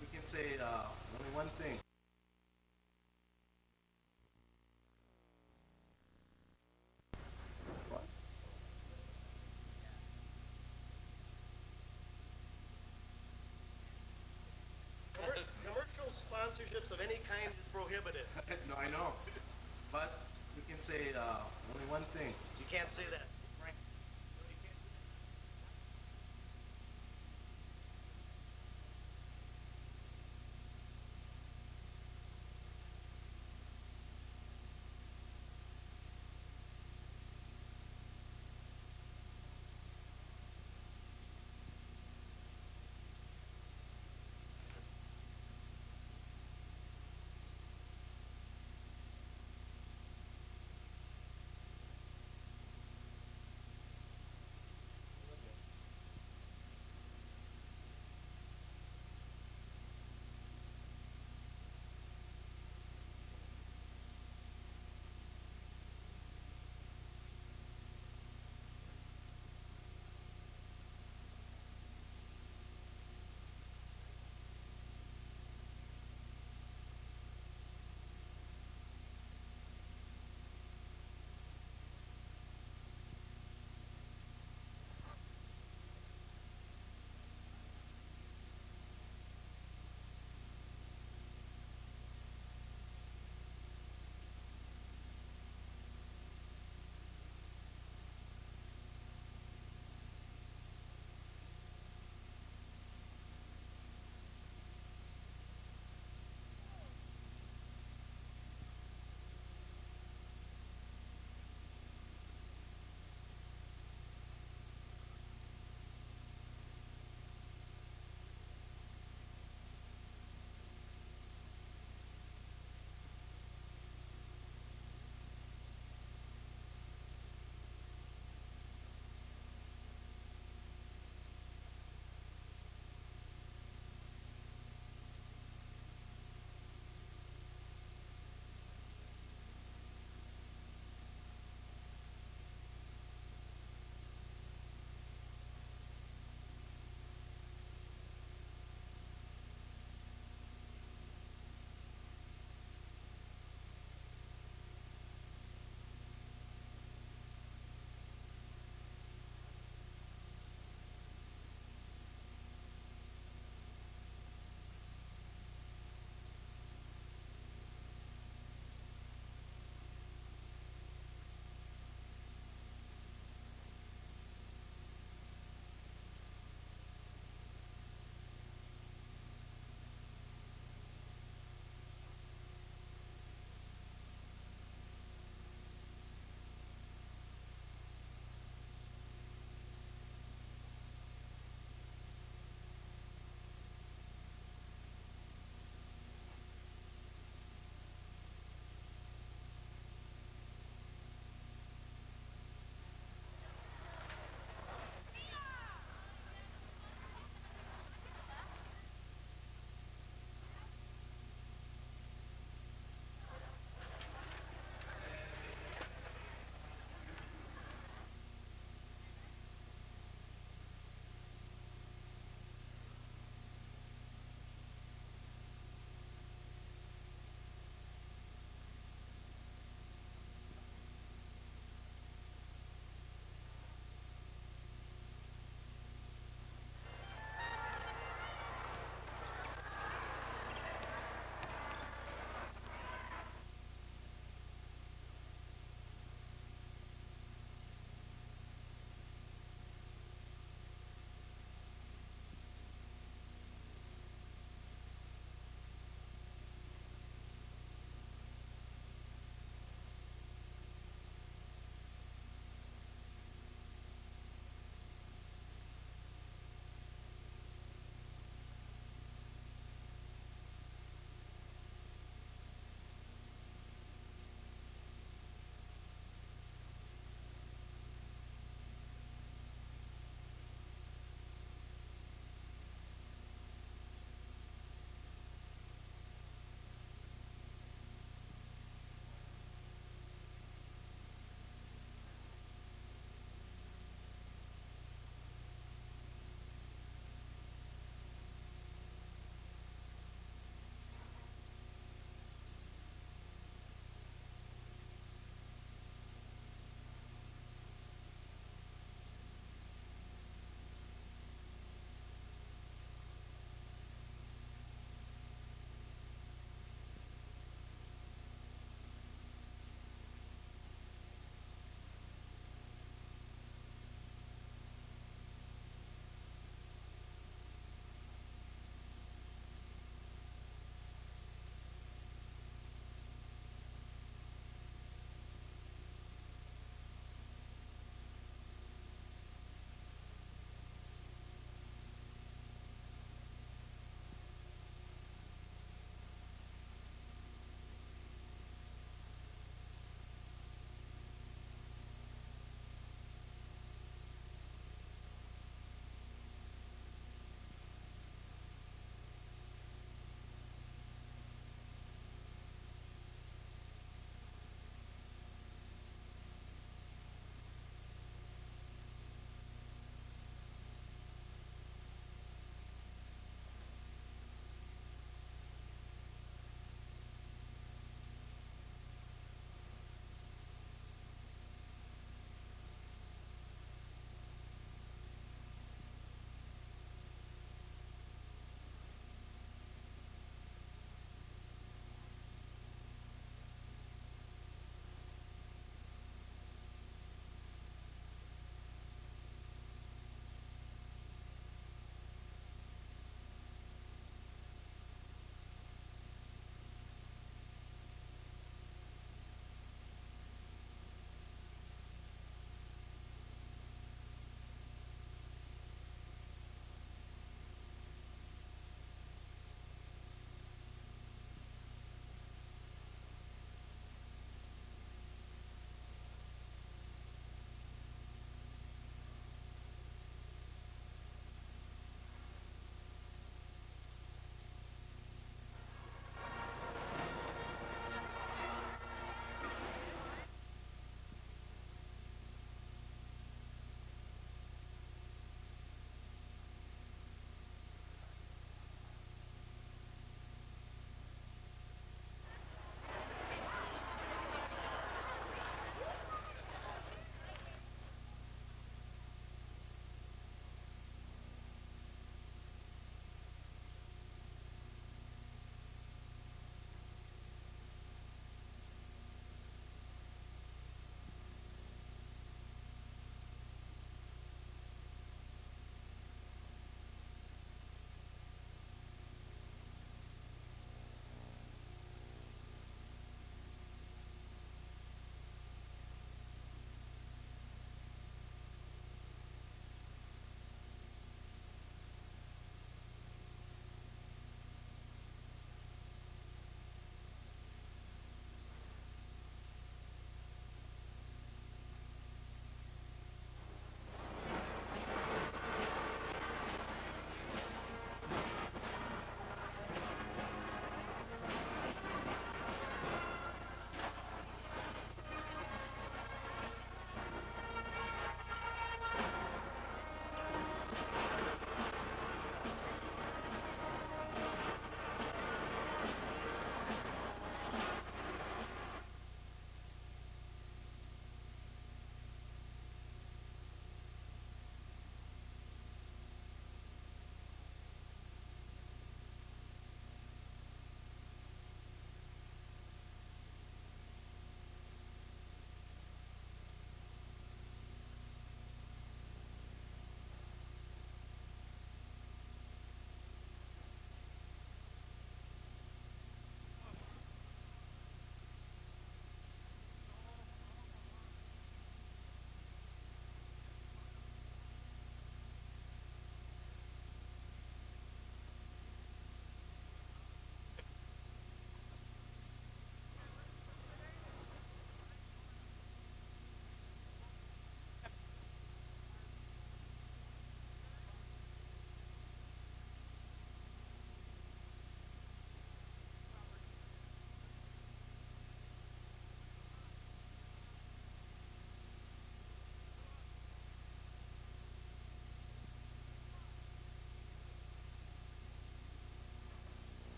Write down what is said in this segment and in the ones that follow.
we can say only one thing. What? Commercial sponsorships of any kind is prohibited. No, I know. But we can say only one thing. You can't say that.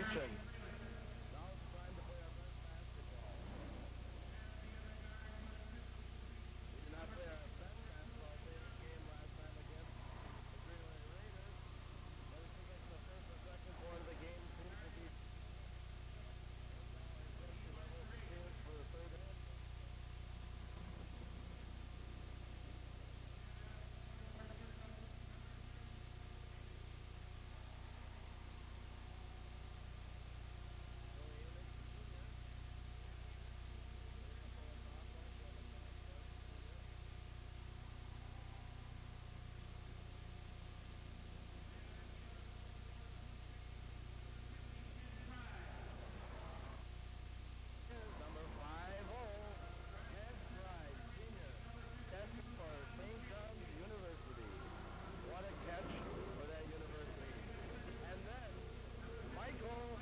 attention. Now it's time to play our best basketball. We did not play our best basketball this game last time against the Greenway Raiders, but it seems like the first and second quarter of the game seems to be intensity level continues for the third half. Number 5, Ted Fry, senior, catching for St. John's University. What a catch for that university. And then, Michael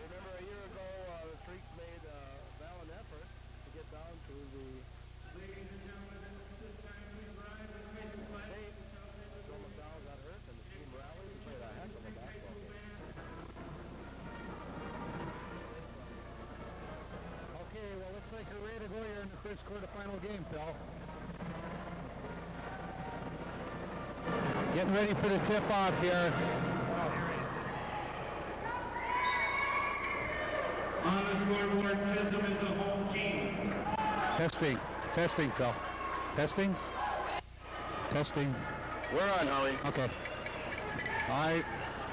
Remember a year ago, the Freaks made a valiant effort to get down to the state. Joe McDowell got hurt and the team rallied and played a heck of a basketball game. Okay, well, looks like you're ready to go here in the first quarterfinal game, Phil. Getting ready for the tip-off here. On the scoreboard, Chisholm is the home team. Testing, Phil. Testing. We're on, Howie. Okay. All right,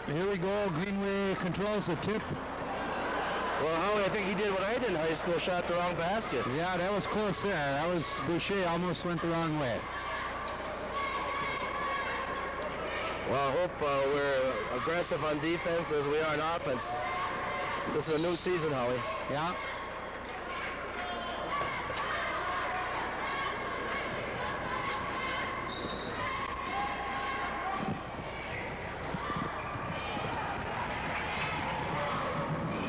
here we go. Greenway controls the tip. Well, Howie, I think he did what I did in high school, shot the wrong basket. Yeah, that was close there. That was Boucher, almost went the wrong way. Well, I hope we're aggressive on defense as we are on offense. This is a new season, Howie. Yeah.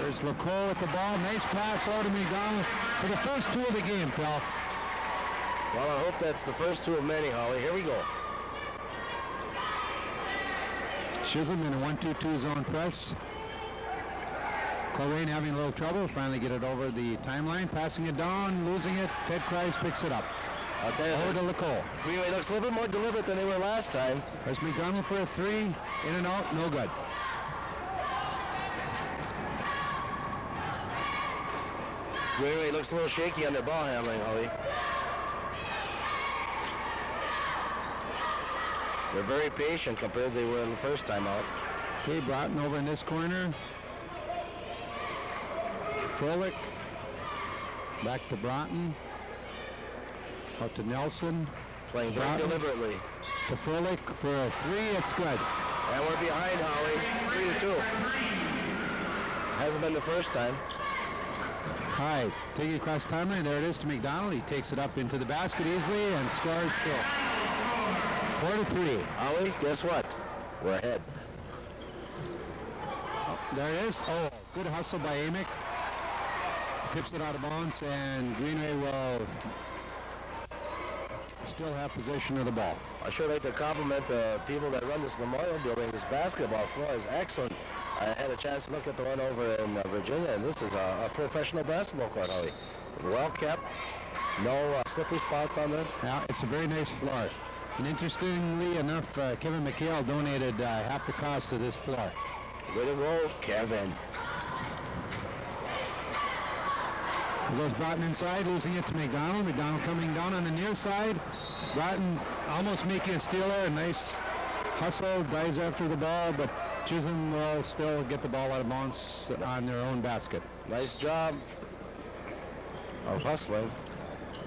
There's LaCoe with the ball. Nice pass over to McDonald for the first two of the game, Phil. Well, I hope that's the first two of many, Howie. Here we go. Chisholm in a 1-2-2 zone press. Coleraine having a little trouble. Finally get it over the timeline. Passing it down, losing it. Ted Kreis picks it up. I'll tell you, Over to LaCoe. Greenway looks a little bit more deliberate than they were last time. There's McDonald for a three. In and out. No good. Greenway looks a little shaky on their ball handling, Howie. They're very patient compared to they were the first time out. Okay, Broughton over in this corner. Froelich. Back to Broughton. Out to Nelson. Playing very Broughton. deliberately. To Froelich for a three. It's good. And we're behind, Howie. 3-2. Hasn't been the first time. All right, take it across the timeline. There it is to McDonald. He takes it up into the basket easily and scores Phil. 4-3. Howie, guess what? We're ahead. There it is. Oh, good hustle by Amick. Tips it out of bounds, and Greenway will still have possession of the ball. I sure like to compliment the people that run this memorial building. This basketball floor is excellent. I had a chance to look at the one over in Virginia, and this is a professional basketball court, Howie. Well kept. No slippery spots on it. Yeah, it's a very nice floor. And interestingly enough, Kevin McHale donated half the cost of this floor. Way to go, Kevin. Goes Broughton inside, losing it to McDonald. McDonald coming down on the near side. Broughton almost making a stealer. A nice hustle, dives after the ball, but Chisholm will still get the ball out of bounds on their own basket. Nice job of hustling.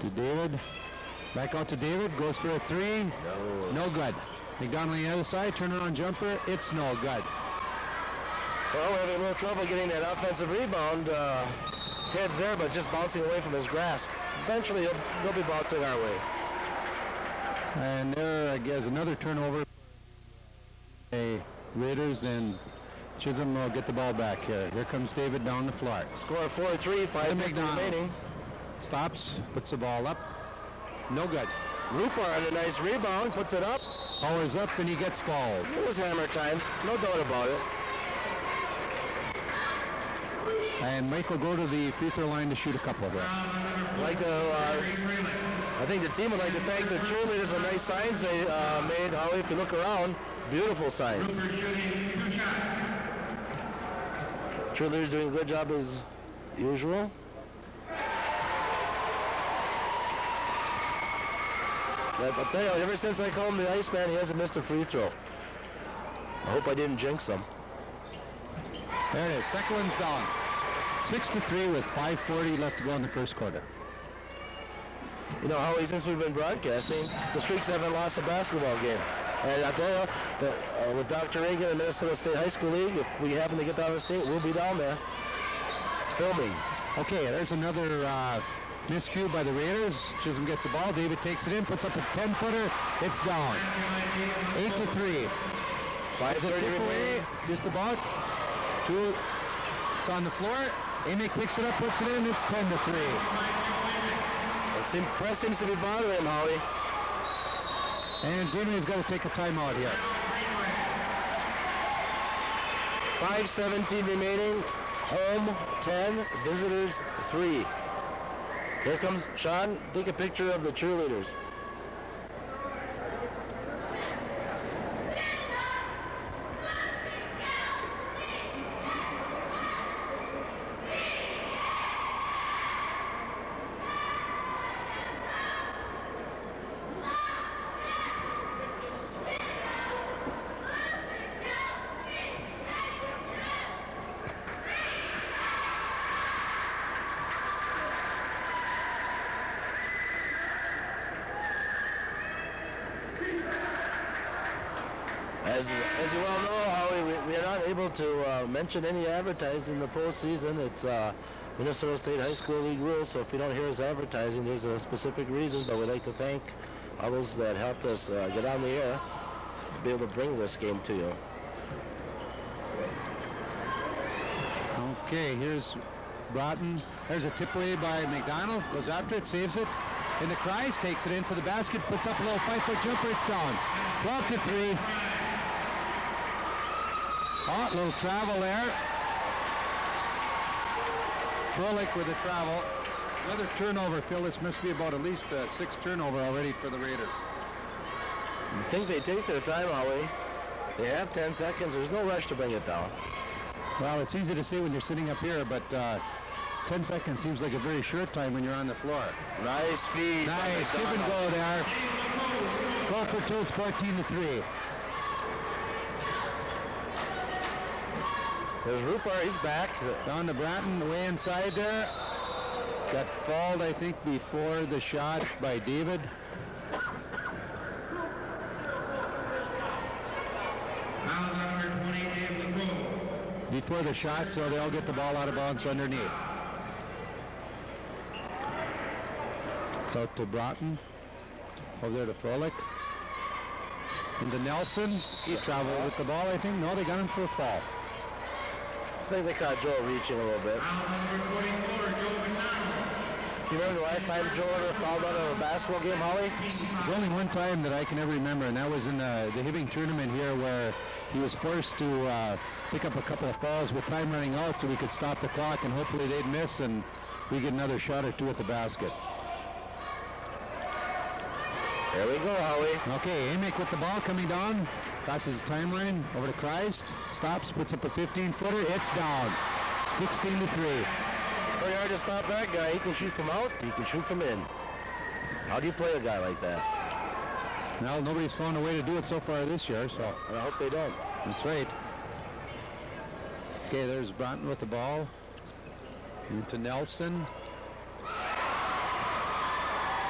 To David. Back out to David. Goes for a three. No good. McDonald on the other side. Turnaround jumper. It's no good. Well, we're having a little trouble getting that offensive rebound. Ted's there, but just bouncing away from his grasp. Eventually, he'll be bouncing our way. And there, I guess, another turnover. Raiders, and Chisholm will get the ball back here. Here comes David down the floor. Score 4-3, 5 minutes remaining. Stops, puts the ball up. No good. Rupar on a nice rebound, puts it up. Powers up and he gets fouled. It was hammer time, no doubt about it. And Mike will go to the free throw line to shoot a couple here. I think the team would like to thank the cheerleaders for nice signs they made. Howie, if you look around, beautiful signs. Cheerleaders doing a good job as usual. But I'll tell you, ever since I called him the Iceman, he hasn't missed a free throw. I hope I didn't jinx him. There it is. Second one's down. 6-3 with 5:40 left to go in the first quarter. You know, Howie, since we've been broadcasting, the Streaks haven't lost a basketball game. And I'll tell you, that, with Dr. Reagan and Minnesota State High School League, if we happen to get down to state, we'll be down there filming. Okay, there's another miscue by the Raiders. Chisholm gets the ball. David takes it in, puts up a 10-footer. It's down. 8-3. 5:30 remaining. Just about. Two. It's on the floor. Amy picks it up, puts it in. It's 10-3. Press seems to be bothering him, Howie. And Greenway's got to take a timeout here. 5:17 remaining. Home 10, visitors 3. Here comes Sean. Take a picture of the cheerleaders. As you well know, Howie, we are not able to mention any advertising in the postseason. It's Minnesota State High School League rules, so if you don't hear us advertising, there's a specific reason, but we'd like to thank all those that helped us get on the air to be able to bring this game to you. Okay, here's Broughton. There's a tip away by McDonald. Goes after it, saves it. In the Kreis, takes it into the basket, puts up a little 5-foot jumper. It's down. 12-3. Oh, little travel there. Froelich with the travel. Another turnover, Phil. This must be about at least a 6th turnover already for the Raiders. I think they take their time, Howie. They have 10 seconds. There's no rush to bring it down. Well, it's easy to say when you're sitting up here, but 10 seconds seems like a very short time when you're on the floor. Nice feed. Nice. Give and go there. Go for 2. It's 14-3. There's Rupar. He's back. Down to Bratton, way inside there. Got fouled, I think, before the shot by David. Before the shot, so they'll get the ball out of bounds underneath. It's out to Broughton. Over there to Froelich. Into Nelson. He traveled with the ball, I think. No, they got him for a foul. I think they caught Joe reaching a little bit. You remember the last time Joe ever fouled out of a basketball game, Holly? There's only one time that I can ever remember, and that was in the Hibbing tournament here where he was forced to pick up a couple of fouls with time running out so we could stop the clock and hopefully they'd miss and we get another shot or two at the basket. There we go, Howie. Okay, Amick with the ball coming down. Passes the timeline over to Kreis. Stops, puts up a 15-footer. It's down. 16-3. Pretty hard to stop that guy. He can shoot from out. He can shoot from in. How do you play a guy like that? Well, nobody's found a way to do it so far this year, so. And I hope they don't. That's right. Okay, there's Broughton with the ball. Into Nelson.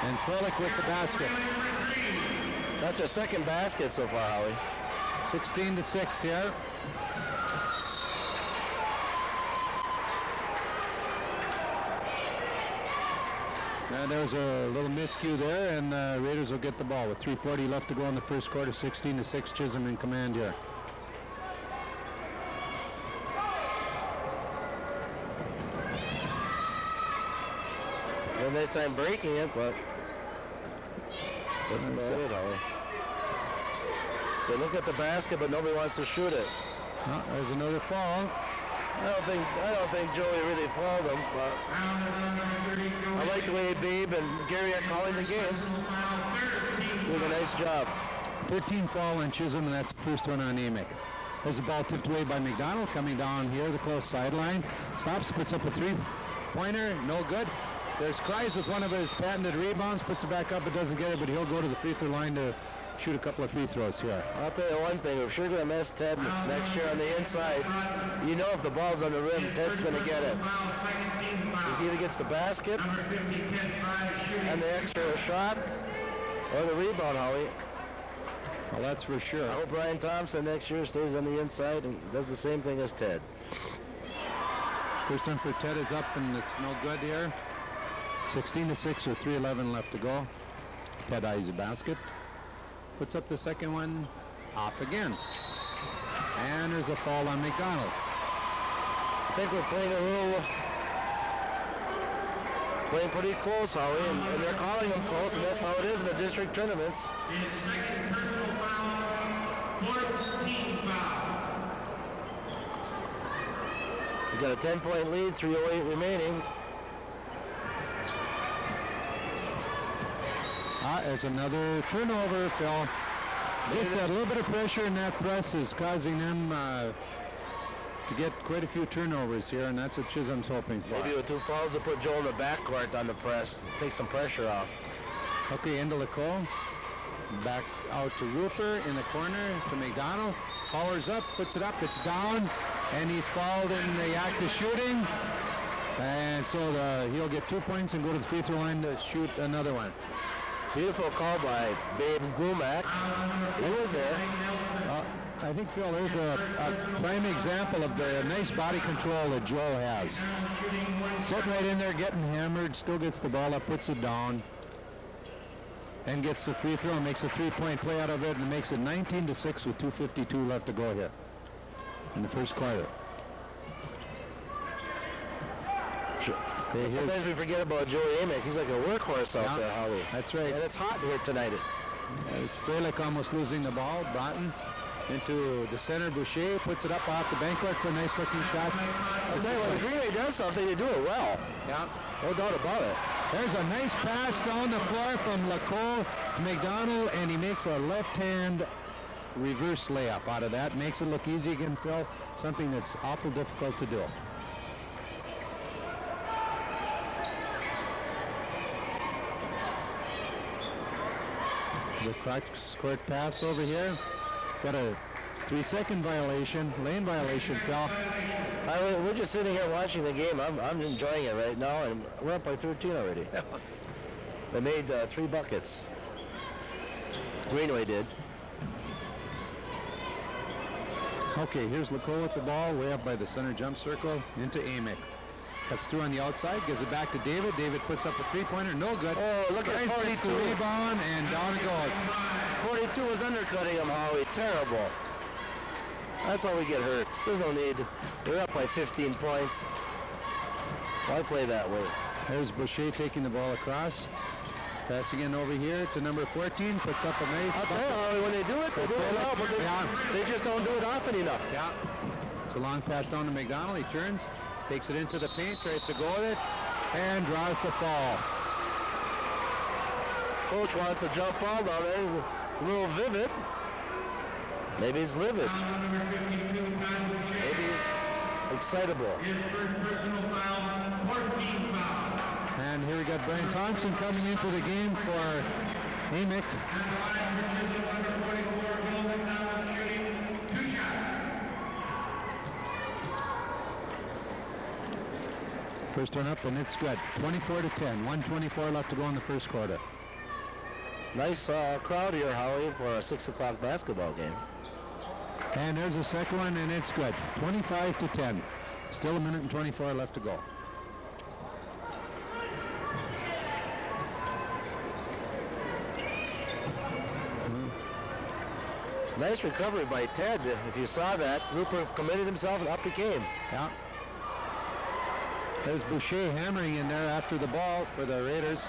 And Froelich with the basket. That's their second basket so far, Howie. 16-6 here. And there's a little miscue there, and Raiders will get the ball with 3:40 left to go in the first quarter. 16-6, Chisholm in command here. And this time breaking it, but That's about it, Howie. They look at the basket, but nobody wants to shoot it. Oh, there's another fall. I don't think Joey really fouled him, but I like the way Babe and Gary are calling the game. Doing a nice job. 13 fall on Chisholm, and that's the first one on Amick. There's the ball tipped away by McDonald, coming down here, the close sideline. Stops, puts up a three-pointer, no good. There's Kreis with one of his patented rebounds, puts it back up, but doesn't get it, but he'll go to the free throw line to shoot a couple of free throws here. I'll tell you one thing, if we're going to miss Ted next year on the inside, you know if the ball's on the rim, Ted's going to get it. He either gets the basket and the extra shot or the rebound, Howie. Well, that's for sure. I hope Brian Thompson next year stays on the inside and does the same thing as Ted. First one for Ted is up, and it's no good here. 16-6 with 3:11 left to go. Ted eyes the basket. Puts up the second one, off again. And there's a fall on McDonald. I think we're playing pretty close, Howie, and they're calling them close, and that's how it is in the district tournaments. We got a 10-point lead, 3:08 remaining. There's another turnover, Phil. Just a little bit of pressure in that press is causing them to get quite a few turnovers here, and that's what Chisholm's hoping for. Maybe with two fouls to put Joel in the backcourt on the press, take some pressure off. Okay, into Lacole. Back out to Rupert in the corner to McDonald. Powers up, puts it up, it's down, and he's fouled in the act of shooting. And so he'll get 2 points and go to the free throw line to shoot another one. Beautiful call by Babe Gumack. He was there. I think, Phil, there's a prime example of the nice body control that Joel has. Sitting right in there, getting hammered, still gets the ball up, puts it down, and gets the free throw and makes a three-point play out of it, and makes it 19-6 with 2:52 left to go here in the first quarter. Sometimes we forget about Joey Amick. He's like a workhorse out there, Howie. That's right. And it's hot here tonight. It's Frelick almost losing the ball. Broughton into the center. Boucher puts it up off the bankcourt for a nice-looking shot. I'll tell you what, if Greenway does something, they do it well. Yeah. No doubt about it. There's a nice pass down the floor from Lacole to McDonald, and he makes a left-hand reverse layup out of that. Makes it look easy again, Phil. Something that's awful difficult to do. A cross-court pass over here. Got a 3-second violation, lane violation, Phil. We're just sitting here watching the game. I'm enjoying it right now, and we're up by 13 already. They made 3 buckets. Greenway did. Okay, here's Lacole with the ball, way up by the center jump circle, into Amick. Cuts through on the outside, gives it back to David. David puts up a three-pointer, no good. Oh, look at 42. The rebound, and down it goes. 42 was undercutting him, Howie. Terrible. That's how we get hurt. There's no need. We're up by 15 points. Why play that way? There's Boucher taking the ball across. Pass again over here to number 14. Puts up a nice... I'll tell you, Howie, when they do it well, but they just don't do it often enough. Yeah. It's a long pass down to McDonald. He turns. Takes it into the paint, tries to go with it, and draws the foul. Coach wants a jump ball down there, a little vivid. Maybe he's livid. Maybe he's excitable. And here we got Brian Thompson coming into the game for Amick. First one up, and it's good. 24-10. 1:24 left to go in the first quarter. Nice crowd here, Howie, for a 6 o'clock basketball game. And there's the second one, and it's good. 25-10. Still 1 minute and 24 left to go. Nice recovery by Ted. If you saw that, Rupert committed himself, and up he came. Yeah. There's Boucher hammering in there after the ball for the Raiders.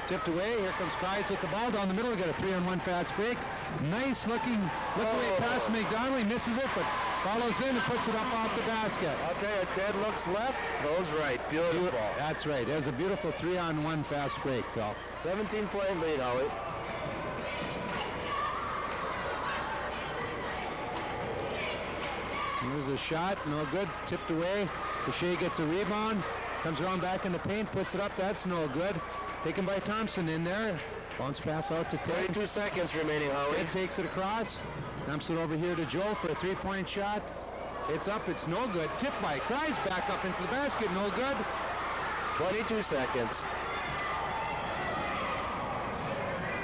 Tipped away. Here comes Price with the ball down the middle. We got a 3-on-1 fast break. Nice looking look-away pass to McDonald. He misses it, but follows in and puts it up off the basket. I'll tell you, Ted looks left, throws right. Beautiful. That's right. There's a beautiful 3-on-1 fast break, Phil. 17-point lead, Howie. Here's a shot, no good, tipped away. Boucher gets a rebound, comes around back in the paint, puts it up, that's no good. Taken by Thompson in there. Bounce pass out to Ted. 32 seconds remaining, Howie. Ted takes it across, dumps it over here to Joe for a three-point shot. It's up, it's no good. Tipped by Kreis, back up into the basket, no good. 22 seconds.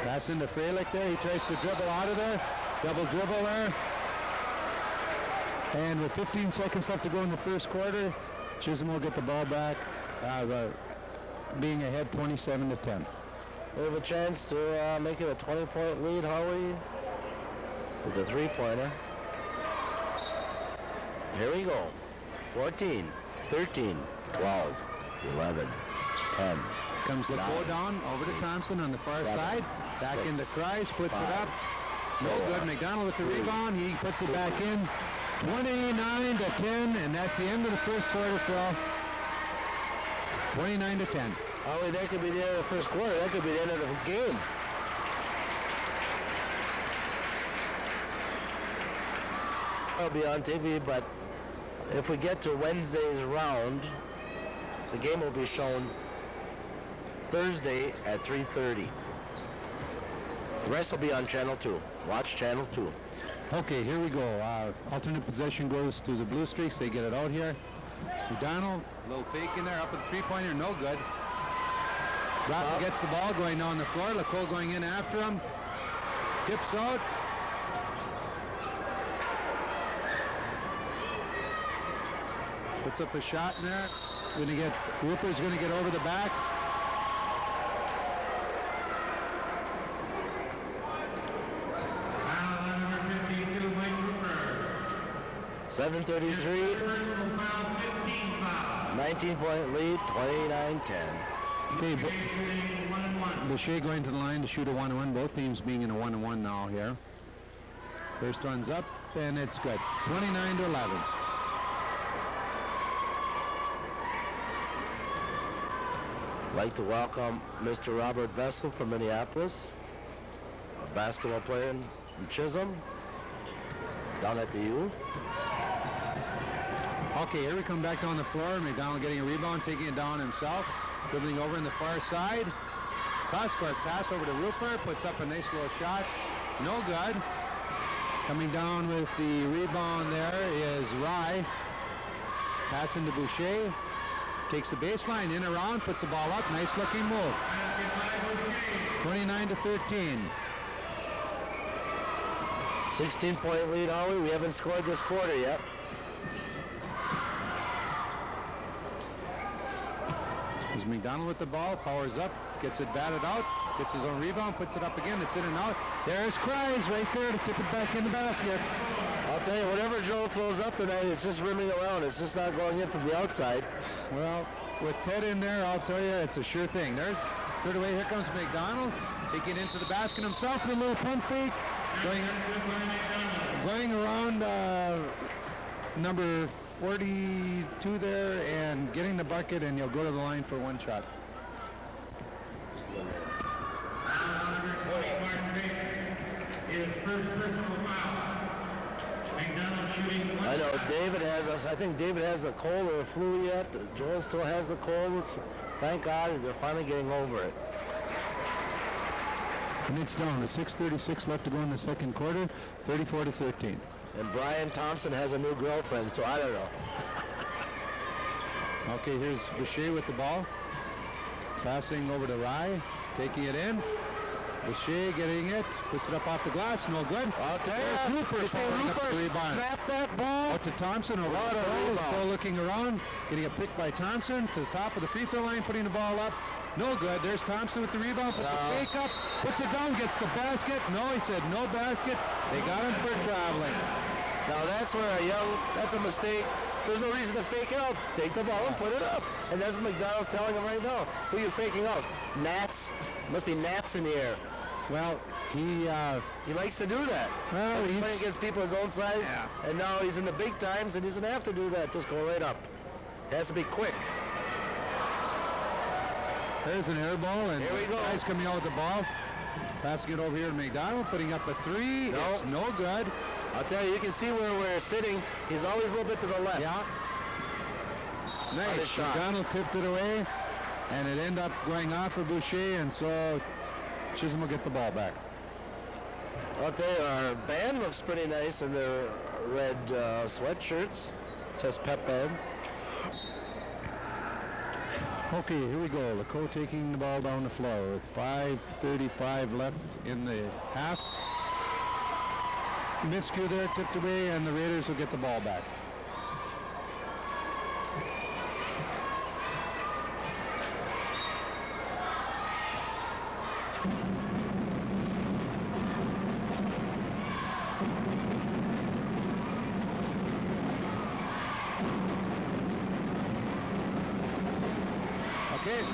Pass into Freilich there, he tries to dribble out of there. Double dribble there. And with 15 seconds left to go in the first quarter, Chisholm will get the ball back, being ahead 27-10. We have a chance to make it a 20-point lead, Howie, with the three-pointer. Here we go. 14, 13, 12, 11, 10. Comes the go down over to Thompson on the far side. Back into Kreis, puts it up. No good. McDonald with the rebound. He puts it back in. 29-10, and that's the end of the first quarter, Phil. 29-10. Howie, that could be the end of the first quarter. That could be the end of the game. I'll be on TV, but if we get to Wednesday's round, the game will be shown Thursday at 3:30. The rest will be on Channel 2. Watch Channel 2. Okay, here we go. Alternate possession goes to the Blue Streaks. They get it out here. McDonald, little fake in there, up with the three-pointer, no good. Rafa gets the ball going down the floor. Lacole going in after him. Tips out. Puts up a shot in there. Rupert's going to get over the back. 7:33. 19-point lead, 29-10. Okay, Boucher going to the line to shoot a 1-1. Both teams being in a 1-1 now here. First one's up, and it's good. 29-11. I'd like to welcome Mr. Robert Vessel from Minneapolis, a basketball player in Chisholm, down at the U. Okay, here we come back down the floor. McDonald getting a rebound, taking it down himself. Dribbling over in the far side. Cross-court pass over to Rupert. Puts up a nice little shot. No good. Coming down with the rebound there is Rye. Passing to Boucher. Takes the baseline, in around, puts the ball up. Nice looking move. 29-13. 16-point lead, Howie. We haven't scored this quarter yet. Here's McDonald with the ball, powers up, gets it batted out, gets his own rebound, puts it up again, it's in and out. There's Kreis right there to tip it back in the basket. I'll tell you, whatever Joe throws up tonight, it's just rimming around. It's just not going in from the outside. Well, with Ted in there, I'll tell you, it's a sure thing. There's third away, here comes McDonald, taking it into the basket himself with a little pump fake, going around number 42 there and getting the bucket, and you'll go to the line for one shot. I know David has I think David has the cold or the flu yet. Joel still has the cold. Thank God they're finally getting over it. And it's down to 6:36 left to go in the second quarter, 34-13. And Brian Thompson has a new girlfriend, so I don't know. Okay, here's Boucher with the ball. Passing over to Rye, taking it in. Boucher getting it, puts it up off the glass, no good. I'll tell you, Rupert snap that ball. Out to Thompson, over What a the rebound. ball, looking around, getting a pick by Thompson to the top of the free throw line, putting the ball up. No good. There's Thompson with the rebound, puts the fake up, puts it down, gets the basket. No, he said no basket. They got him for traveling. Now that's where that's a mistake. There's no reason to fake it out. Take the ball and put it up. And that's what McDonald's telling him right now. Who are you faking out? Nats? Must be gnats in the air. Well, he likes to do that. Well, he's playing against people his own size, and now he's in the big times, and he doesn't have to do that. Just go right up. It has to be quick. There's an air ball, and here we go. Guys coming out with the ball. Passing it over here to McDonald, putting up a three. No. It's no good. I'll tell you, you can see where we're sitting. He's always a little bit to the left. Yeah. Nice. Shot. McDonald tipped it away, and it ended up going off for Boucher, and so Chisholm will get the ball back. I'll tell you, our band looks pretty nice in their red sweatshirts. It says Pep Band. Okay, here we go. LeCaux taking the ball down the floor with 5:35 left in the half. Miscue there, tipped away, and the Raiders will get the ball back. Okay.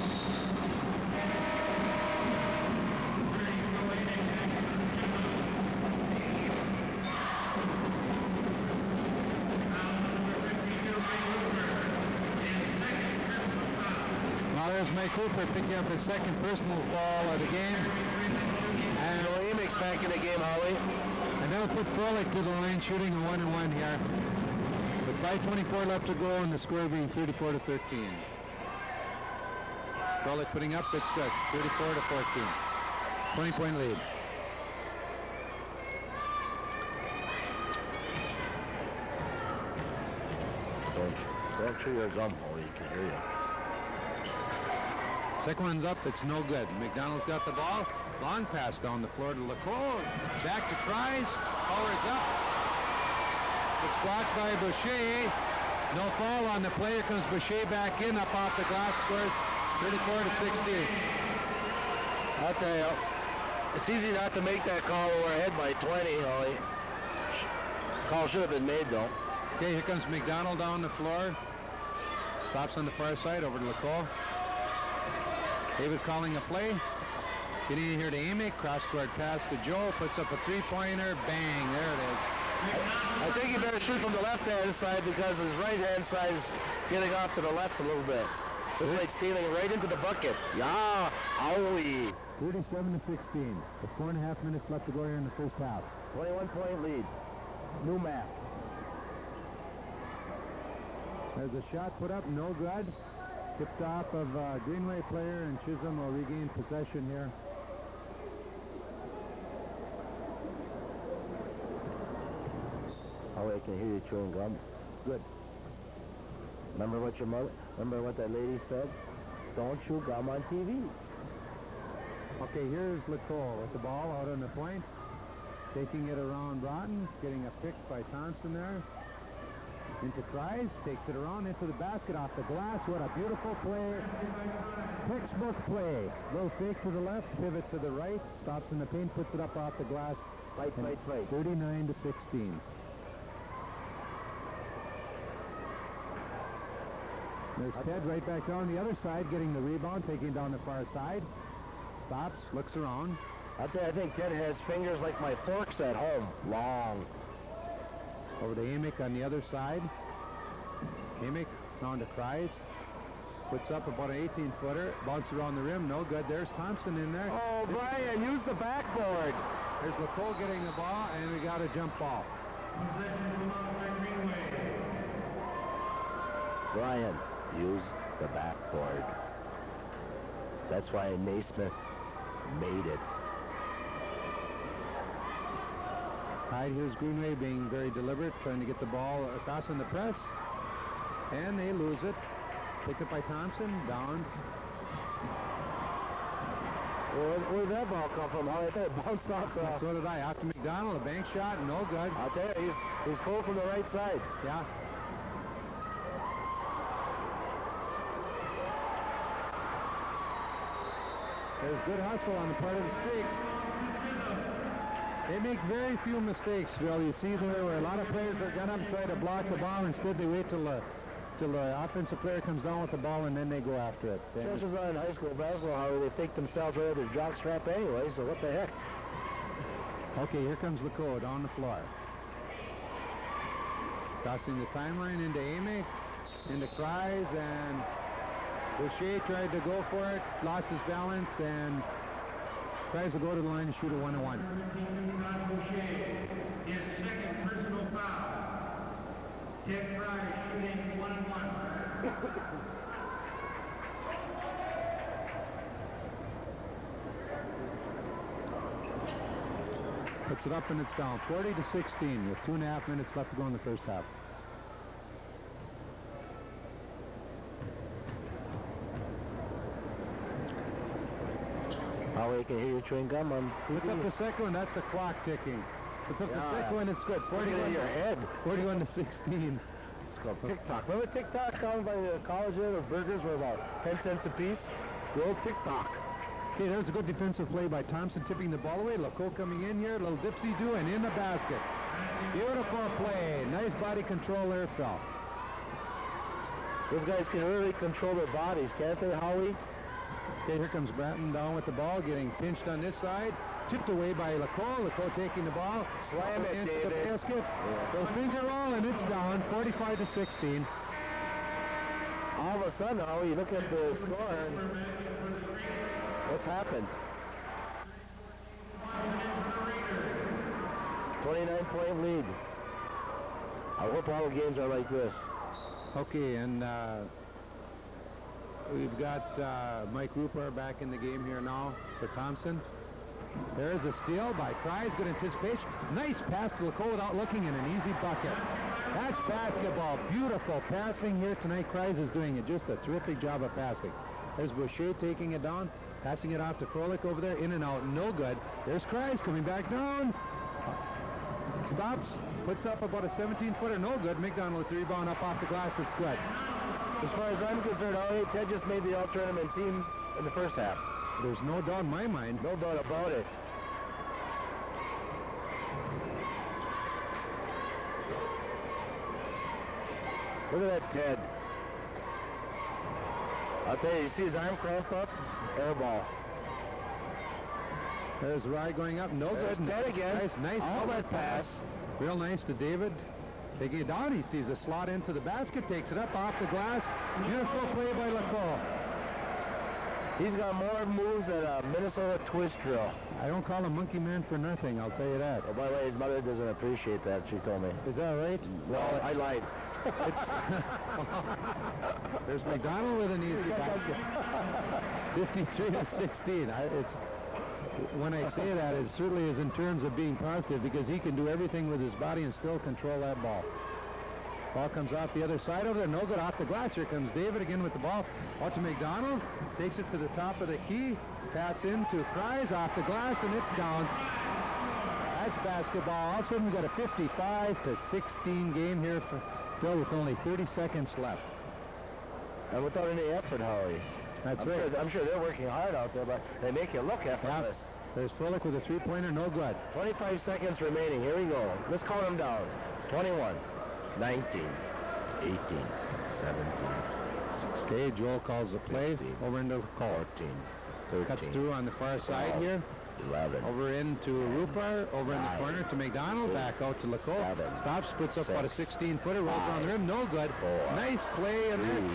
Now there's Mike Cooper picking up his second personal ball of the game. And Emick's back in the game, Howie. And that'll put Frolic to the line, shooting a 1-1 here. With 5:24 left to go, and the score being 34-13. Frolic putting up, it's good. 34-14. 20-point lead. Don't chew your gum, Howie. You can hear you. Second one's up, it's no good. McDonald's got the ball. Long pass down the floor to LeCaux. Back to Price. Powers up. It's blocked by Boucher. No foul on the play. Here comes Boucher back in, up off the glass, scores 34-16. I'll tell you, it's easy not to make that call when we're ahead by 20, Howie. Call should have been made, though. Okay, here comes McDonald down the floor. Stops on the far side, over to LeCaux. David calling a play. Getting in here to Amick. Cross-court pass to Joe. Puts up a three-pointer. Bang, there it is. I think he better shoot from the left-hand side because his right-hand side is getting off to the left a little bit. This way it's stealing right into the bucket. Yeah, Howie. 37-16. With 4.5 minutes left to go here in the first half. 21-point lead. New map. There's a shot put up, no good. Tipped off of Greenway player, and Chisholm will regain possession here. Oh, I can hear you chewing gum. Good. Remember what that lady said? Don't chew gum on TV. Okay, here's LeCaux with the ball out on the point. Taking it around Broughton, getting a pick by Thompson there. Into tries, takes it around into the basket off the glass. What a beautiful play. Textbook play. Little fake to the left, pivot to the right, stops in the paint, puts it up off the glass. Fight. 39-16. There's Ted right back down the other side, getting the rebound, taking it down the far side. Stops, looks around. I think Ted has fingers like my forks at home. Long. Over to Amick on the other side. Amick down to Kreis. Puts up about an 18-footer. Bounces around the rim. No good. There's Thompson in there. Oh, Brian, use the backboard. There's LeCaux getting the ball, and we got a jump ball. Brian, use the backboard. That's why Naismith made it. Right, here's Greenway being very deliberate, trying to get the ball across in the press. And they lose it. Picked up by Thompson, down. Where did that ball come from? I thought it bounced off. So did I. After McDonald, a bank shot, no good. I'll tell you, he's full from the right side. Yeah. There's good hustle on the part of the Streaks. They make very few mistakes, Phil. You see there where a lot of players are going up and try to block the ball. Instead, they wait till the till the offensive player comes down with the ball, and then they go after it. Chances are in high school basketball, how they think themselves right at their jock strap anyway, so what the heck? Okay, here comes LeCaux down the floor. Tossing the timeline into Amick, into Cries, and Boucher tried to go for it, lost his balance, and tries to go to the line and shoot a 1-1. His second personal foul. Ted Fry shooting 1-1. Puts it up and it's down, 40-16 with 2.5 minutes left to go in the first half. How we can hear you chewing gum on. Puts up the second one, that's the clock ticking. Puts up the second one, it's good. 41 in your head. 41-16. It's called TikTok. Remember TikTok down by the college there? The burgers were about 10 cents a piece. The old TikTok. Okay, there's a good defensive play by Thompson, tipping the ball away. LeCaux coming in here, a little dipsy-do, and in the basket. Beautiful play. Nice body control there, Phil. Those guys can really control their bodies, can't they, Howie? Okay, here comes Bratton down with the ball, getting pinched on this side. Tipped away by LeCaux. LeCaux taking the ball. Slam it, into David. the basket. Those finger roll, and it's down, 45-16. All of a sudden, Howie, you look at the score, and what's happened? 29-point lead. I hope all the games are like this. Okay, and we've got Mike Rupar back in the game here now for Thompson. There's a steal by Cries, good anticipation. Nice pass to LeCaux without looking, and an easy bucket. That's basketball. Beautiful passing here tonight. Cries is doing it. Just a terrific job of passing. There's Boucher taking it down, passing it off to Froelich over there, in and out, no good. There's Cries coming back down. Stops, puts up about a 17-footer, no good. McDonald with the rebound up off the glass, it's good. As far as I'm concerned, Howie, Ted just made the all-tournament team in the first half. There's no doubt in my mind. No doubt about it. Look at that Ted. I'll tell you see his arm cramp up? Air ball. There's Rye going up, no There's good. Ted again. Nice Outlet pass. Real nice to David. Taking it down, he sees a slot into the basket, takes it up off the glass. Beautiful play by LeCaux. He's got more moves than a Minnesota twist drill. I don't call him Monkey Man for nothing, I'll tell you that. Oh, by the way, his mother doesn't appreciate that, she told me. Is that right? Well, I lied. There's McDonald with an easy basket. 53-16. When I say that, it certainly is in terms of being positive, because he can do everything with his body and still control that ball. Ball comes off the other side over there, no good off the glass. Here comes David again with the ball. Out to McDonald, takes it to the top of the key, pass into Cries off the glass, and it's down. That's basketball. All of a sudden, we've got a 55-16 game here for Phil with only 30 seconds left. And without any effort, Howie. That's right. I'm sure they're working hard out there, but they make you look effortless. There's Froelich with a three-pointer, no good. 25 seconds remaining. Here we go. Let's count them down. 21, 19, 18, 17, 16. Okay, Joel calls the play 15, over into 14, 13. Cuts through on the far side 12, here. 11. Over into Rupar, over in the corner to McDonald, back out to LeCaux. 7, Stops, puts up about a 6, 16-footer, rolls around the rim, no good. 4, Nice play in there. 3,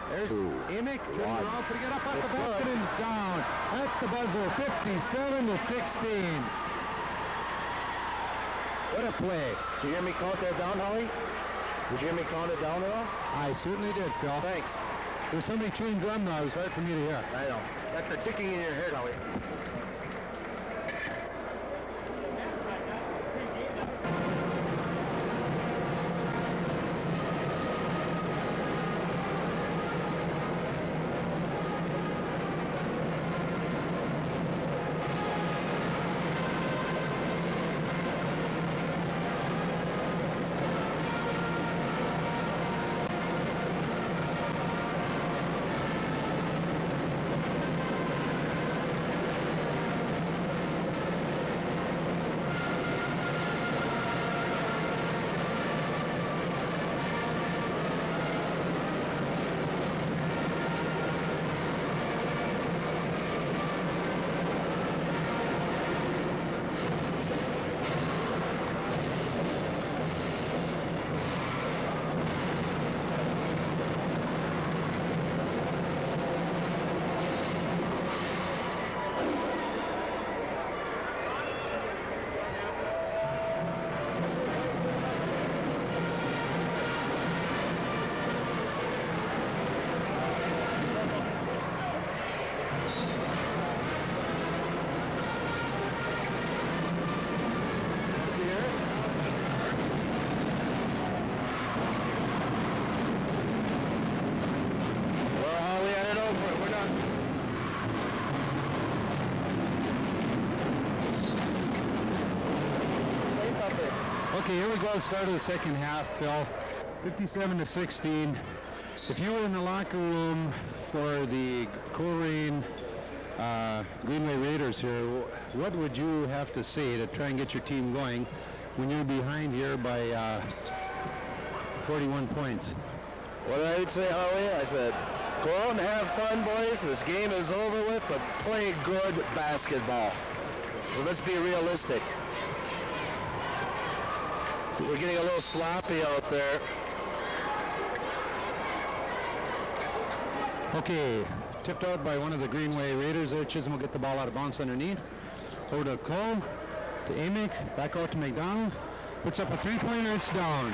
There's 2, Amick, turning 1. around, putting it up off the It's basket, good. and it's down. That's the buzzer, 57-16. What a play. Did you hear me count that down, Howie? Did you hear me count it down at all? I certainly did, Phil. Thanks. There's somebody chewing gum now. It was hard for me to hear. I know. That's a ticking in your head, Howie. Okay, here we go. Start of the second half, Phil. 57-16. If you were in the locker room for the Coleraine Greenway Raiders here, what would you have to say to try and get your team going when you're behind here by 41 points? What did I say, Howie? I said, go out and have fun, boys. This game is over with, but play good basketball. So let's be realistic. So we're getting a little sloppy out there. Okay, tipped out by one of the Greenway Raiders there. Chisholm will get the ball out of bounds underneath. Over to Cole, to Amick, back out to McDonald. Puts up a three-pointer, it's down.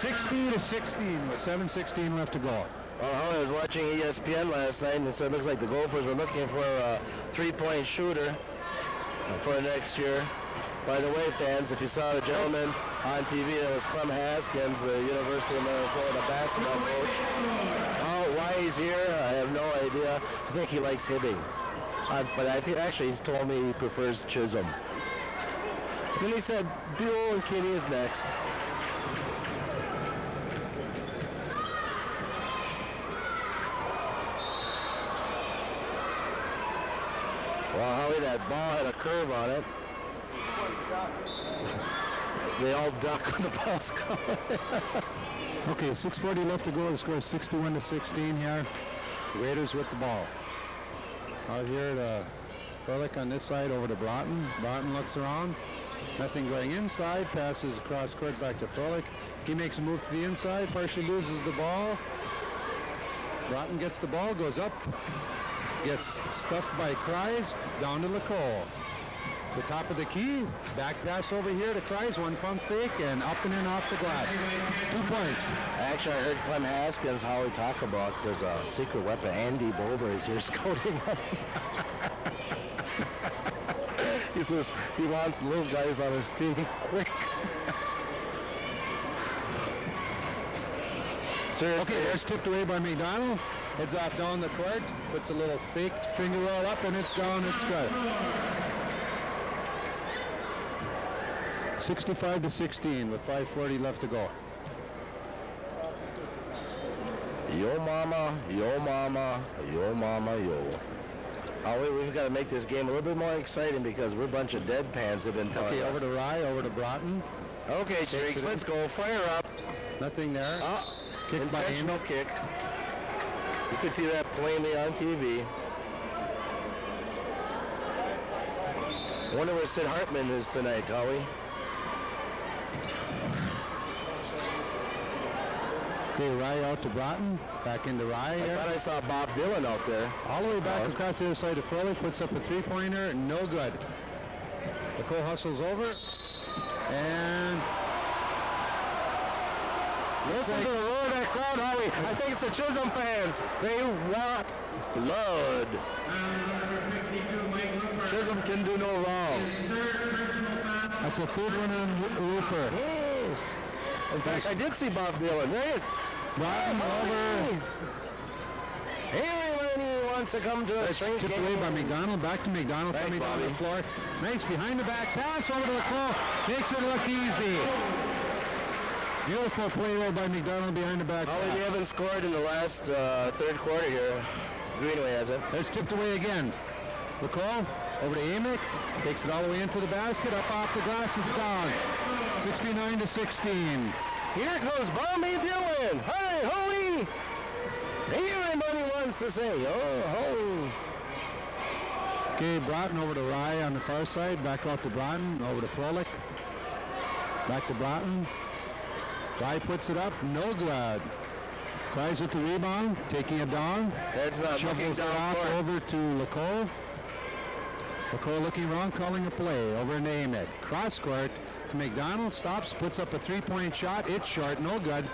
60-16 with 7:16 left to go. Well, I was watching ESPN last night and it said it looks like the Gophers were looking for a three-point shooter for next year. By the way, fans, if you saw the gentleman on TV, it was Clem Haskins, the University of Minnesota basketball coach. Oh, why he's here, I have no idea. I think he likes hitting. But I think actually he's told me he prefers Chisholm. Then he said Buell and Kinney is next. Well, Howie, that ball had a curve on it. They all duck when the ball's coming. Okay, 6:40 left to go. The score is 61-16 here. Raiders with the ball. Out here to Furlick on this side over to Broughton. Broughton looks around. Nothing going inside. Passes across court back to Furlick. He makes a move to the inside. Partially loses the ball. Broughton gets the ball, goes up. Gets stuffed by Kreis. Down to LaCole. The top of the key. Back pass over here to Kreis. One pump fake and up and in off the glass. 2 points. Actually, I heard Clem Haskins, how we talk about there's a secret weapon. Andy Bober is here scouting him. He says he wants little guys on his team quick. Seriously. Okay, there's tipped away by McDonald. Heads off down the court. Puts a little fake finger roll up and it's down. It's good. 65-16 with 5:40 left to go. Yo mama, yo mama, yo mama, yo. Oh, we've got to make this game a little bit more exciting because we're a bunch of deadpans that have been telling Okay, us. over to Rye, over to Broughton. Okay, Streaks, let's go. Fire up. Nothing there. Kick by Intentional kick. You could see that plainly on TV. Wonder where Sid Hartman is tonight, Howie. Okay, Rye out to Broughton. Back into Rye I here. thought I saw Bob Dylan out there. All the way back across the other side to Furley. Puts up a three-pointer. No good. LaCole hustles over. And Listen to the roar of that crowd, Howie. I think it's the Chisholm fans. They want blood. Chisholm can do no wrong. that's a third one on Rooper. Yes. In fact, I did see Bob Dylan. There he is. Broughton over. Anyone who wants to come to a That's strange tipped game. away by McDonald. Back to McDonald. Thanks, Coming down Bobby. the floor. Nice behind the back pass over to LaCole. Makes it look easy. Beautiful play there by McDonald behind the back. Howie, we haven't scored in the last third quarter here. Greenway hasn't. There's tipped away again. LaCole over to Amick. Takes it all the way into the basket. Up off the glass. It's down. 69-16. Here goes Bobby Dylan. Hi, Howie. Everybody wants to say, oh, ho. Okay, Broughton over to Rye on the far side. Back out to Broughton. Over to Frolic. Back to Broughton. Rye puts it up. No good. Kreis with the rebound. Taking it down. That's not looking Shovels it down off court. over to LaCole. LaCole looking wrong, calling a play. Over to Amick. Cross court to McDonald. Stops, puts up a three-point shot. It's short, no good.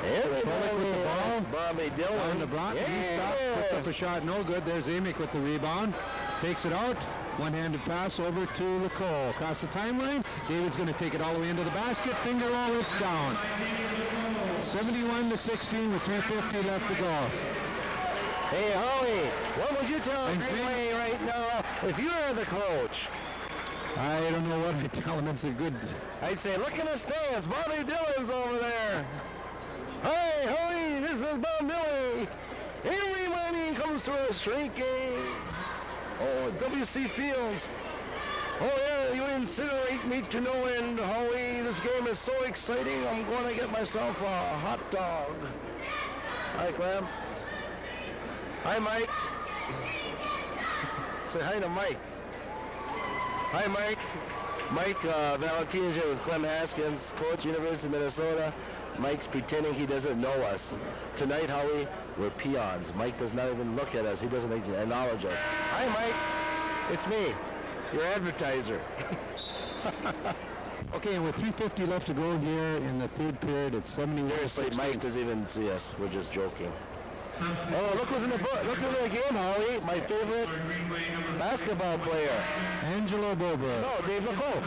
Everybody Frolic with the ball. wants Bobby Dylan. On the Broughton. He stops, puts up a shot, no good. There's Amick with the rebound. Takes it out. One-handed pass over to LaCole. Across the timeline. David's going to take it all the way into the basket. Finger roll, it's down. 71-16 with 3:50 left to go. Hey, Howie, what would you tell And Greenway right now if you were the coach? I don't know what I tell him. It's a good... I'd say, look in the stands. Bobby Dillon's over there. Hi, Howie, this is Bob Dillon. Everybody comes to a straight game. Oh, W.C. Fields. Oh, yeah, you incinerate me to no end, Howie. This game is so exciting, I'm going to get myself a hot dog. Hi, Clem. Hi, Mike. Say hi to Mike. Hi, Mike. Mike Valentine is here with Clem Haskins, coach, University of Minnesota. Mike's pretending he doesn't know us. Tonight, Howie, we're peons. Mike does not even look at us. He doesn't even acknowledge us. Hi, Mike. It's me, your advertiser. Okay, and with 3:50 left to go here in the third period, it's 71. Seriously, Mike doesn't even see us. We're just joking. Oh, look who's in the book. Look who's in the game, Howie. My favorite basketball player. Angelo Bober. No, Dave McCall.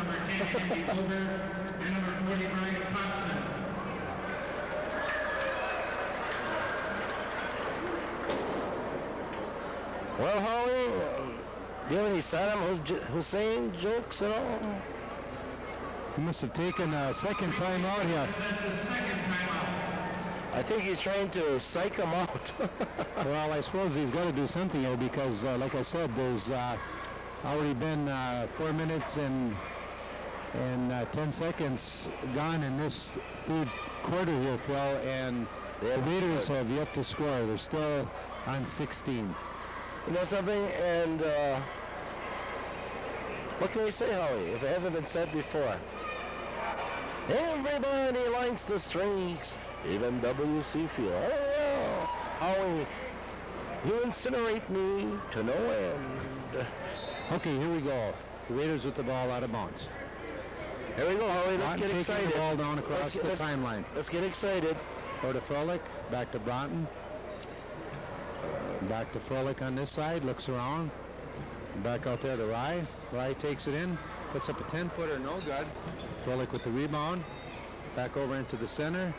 Well, Howie, do you have any Saddam Hussein jokes at all? He must have taken a second time out here. I think he's trying to psych him out. Well, I suppose he's got to do something here because, like I said, there's already been 4 minutes and 10 seconds gone in this third quarter here, Phil, and the Raiders have yet to score. They're still on 16. You know something? And what can we say, Howie, if it hasn't been said before? Everybody likes the streaks, even W.C. Field. Oh, yeah. Howie, you incinerate me to no end. Okay, here we go. The Raiders with the ball out of bounds. Here we go, Howie. Let's get excited. The ball down across the timeline. Let's get excited. Go to Froelich, back to Broughton. Back to Froelich on this side, looks around. Back out there to Rye. Rye takes it in, puts up a 10-footer, no good. Froelich with the rebound. Back over into the center.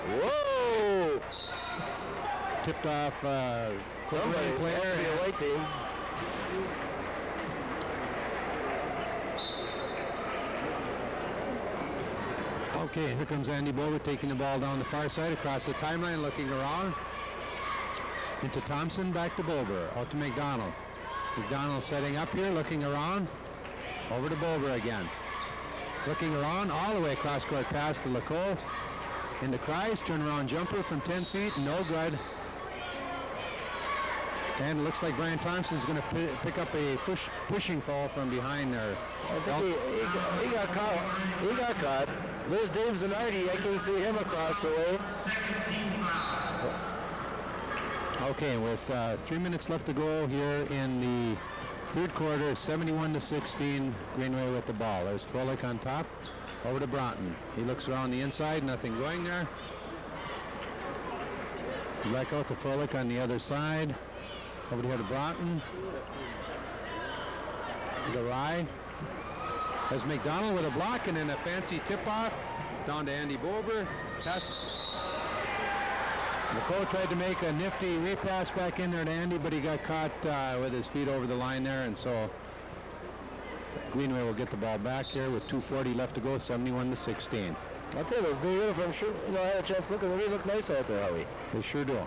Whoa! Tipped off Somebody player. Has to be a white team. Okay, here comes Andy Bober taking the ball down the far side across the timeline, looking around. Into Thompson, back to Bober, out to McDonald. McDonald setting up here, looking around. Over to Bober again. Looking around, all the way across court pass to LeCole. Into Kreis, turnaround jumper from 10 feet, no good. And it looks like Brian Thompson's going to pick up a pushing fall from behind there. I think he got caught. He got caught. There's Dave Zanardi. I can see him across the way. Okay, with 3 minutes left to go here in the third quarter, 71-16, Greenway with the ball. There's Froelich on top, over to Broughton. He looks around the inside, nothing going there. Back out to Froelich on the other side. Over here to Broughton. To Rye. There's McDonald with a block and then a fancy tip-off down to Andy Bober. Pass. McCole tried to make a nifty repass back in there to Andy, but he got caught with his feet over the line there, and so Greenway will get the ball back here with 2:40 left to go, 71-16. I'll tell you, those new uniforms sure, I had a chance to look at them. They really look nice out there, Howie. They sure do.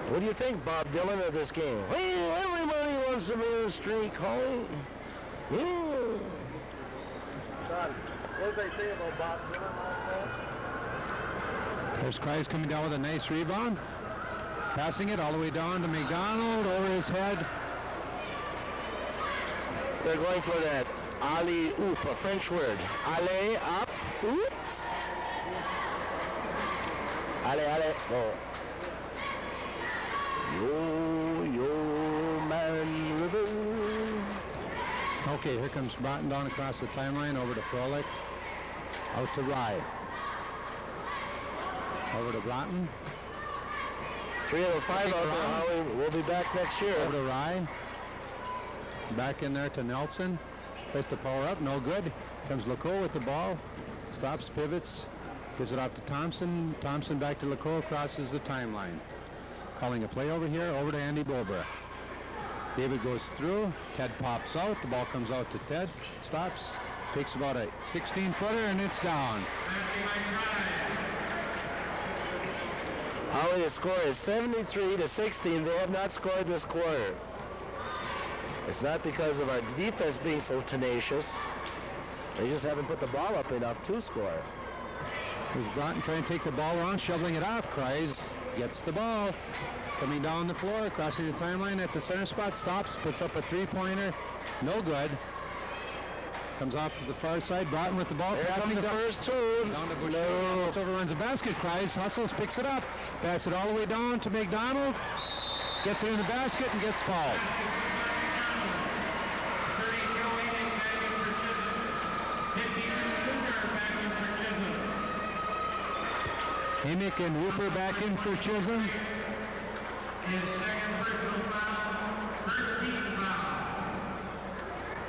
What do you think, Bob Dylan, of this game? Well, everybody wants to be a streak, Howie. Yeah. Son, what did I say about Bob Dylan last night? There's Kreis coming down with a nice rebound. Passing it all the way down to McDonald over his head. They're going for that alley-oop, a French word. Alley, up, oops. Alley, oh. Yo, man, river. Okay, here comes Broughton down across the timeline over to Froelich. Out to Rye. Over to Broughton. 3 out of 5 out there, Howie. We'll be back next year. Over to Rye. Back in there to Nelson. Tries to power up, no good. Comes LeCole with the ball. Stops, pivots. Gives it off to Thompson. Thompson back to LeCole, crosses the timeline. Calling a play over here, over to Andy Bober. David goes through. Ted pops out. The ball comes out to Ted. Stops. Takes about a 16-footer, and it's down. Holly, the score is 73-16. They have not scored this quarter. It's not because of our defense being so tenacious. They just haven't put the ball up enough to score. Here's Broughton trying to take the ball around, shoveling it off. Kreis gets the ball. Coming down the floor, crossing the timeline at the center spot, stops, puts up a three-pointer. No good. Comes off to the far side. Broughton with the ball. They're having the first two. Down to Bush. No. Overruns the basket. Kreis hustles, picks it up. Pass it all the way down to McDonald. Gets it in the basket and gets fouled. Amick and Rupert back in for Chisholm. His second personal foul, first team foul.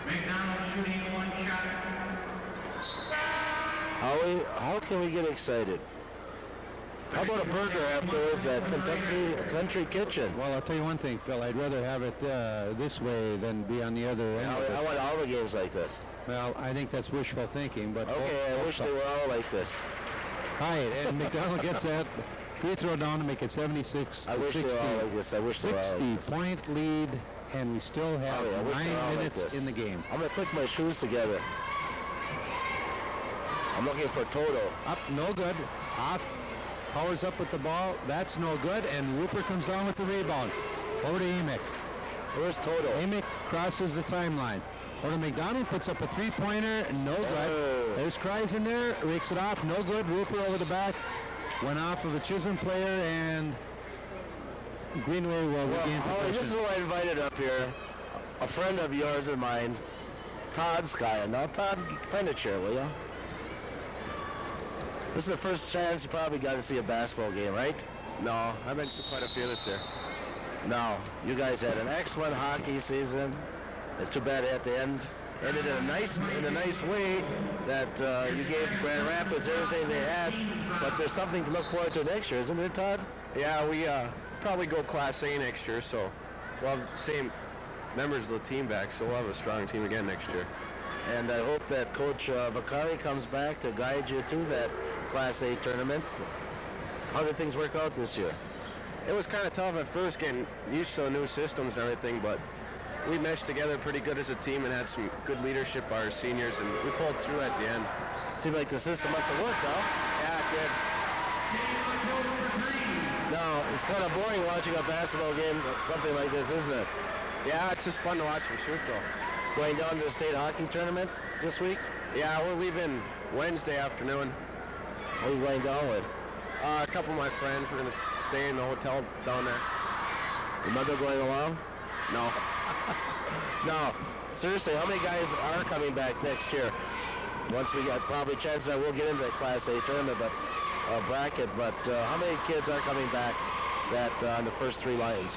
McDonald shooting one shot. How can we get excited? How about a burger afterwards at Kentucky Country Kitchen? Well, I'll tell you one thing, Phil. I'd rather have it this way than be on the other end. I want all the games like this. Well, I think that's wishful thinking, but... Okay, I wish they were all like this. All right, and McDonald gets that free throw down to make it 76 I wish they were all like this. I wish they were all like this. 60-point lead, and we still have I wish they were all 9 like minutes this. in the game. I'm going to click my shoes together. I'm looking for Toto. Up, no good. Off. Powers up with the ball. That's no good, and Rupert comes down with the rebound. Over to Amick. Where's Toto? Amick crosses the timeline. Over to McDonald, puts up a three-pointer, no good. There's Kreis in there, rakes it off, no good. Rupert over the back, went off of the Chisholm player, and Greenway will regain possession. This is who I invited up here. A friend of yours and mine, Todd Skye. Now, Todd, find a chair, will you? This is the first chance you probably got to see a basketball game, right? No, I've been to quite a few this year. No, you guys had an excellent hockey season. It's too bad at the end ended in a nice way that you gave Grand Rapids everything they had. But there's something to look forward to next year, isn't it, Todd? Yeah, we probably go Class A next year, so we'll have the same members of the team back, so we'll have a strong team again next year. And I hope that Coach Vakari comes back to guide you to that Class A tournament. How did things work out this year? It was kind of tough at first getting used to new systems and everything, but we meshed together pretty good as a team and had some good leadership by our seniors, and we pulled through at the end. Seemed like the system must have worked, huh? Yeah, it did. No, it's kind of boring watching a basketball game, something like this, isn't it? Yeah, it's just fun to watch for sure, though. Going down to the state hockey tournament this week? Yeah, we're leaving Wednesday afternoon. Who are you going down with? A couple of my friends. We're going to stay in the hotel down there. Your mother going along? No. No. Seriously, how many guys are coming back next year? Once we got probably chances that we'll get into the Class A tournament, but bracket. But how many kids are coming back that on the first three lines?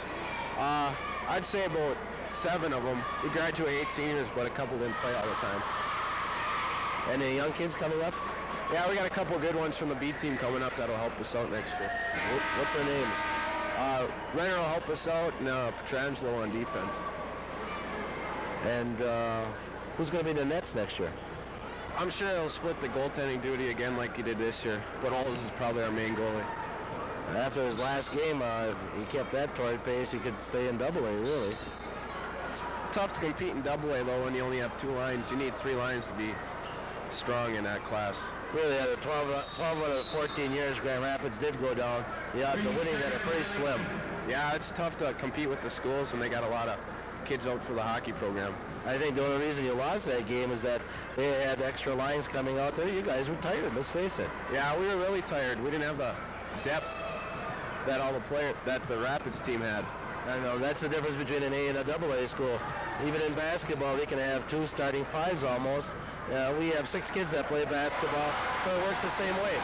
I'd say about 7 of them. We graduate 8 seniors, but a couple didn't play all the time. Any young kids coming up? Yeah, we got a couple good ones from the B team coming up that'll help us out next year. What's their names? Renner will help us out, and Petrangelo on defense. And who's going to be in the nets next year? I'm sure he'll split the goaltending duty again like he did this year, but Olds is probably our main goalie. After his last game, if he kept that torrid pace, he could stay in Double A, really. It's tough to compete in Double A, though, when you only have 2 lines. You need 3 lines to be strong in that class. Really, out of 12 out of 14 years, Grand Rapids did go down. The odds of winning that are pretty slim. Yeah, it's tough to compete with the schools when they got a lot of kids out for the hockey program. I think the only reason you lost that game is that they had extra lines coming out there. You guys were tired, let's face it. Yeah, we were really tired. We didn't have the depth that the Rapids team had. I know, that's the difference between an A and a Double A school. Even in basketball, we can have 2 starting 5s almost. We have 6 kids that play basketball, so it works the same way.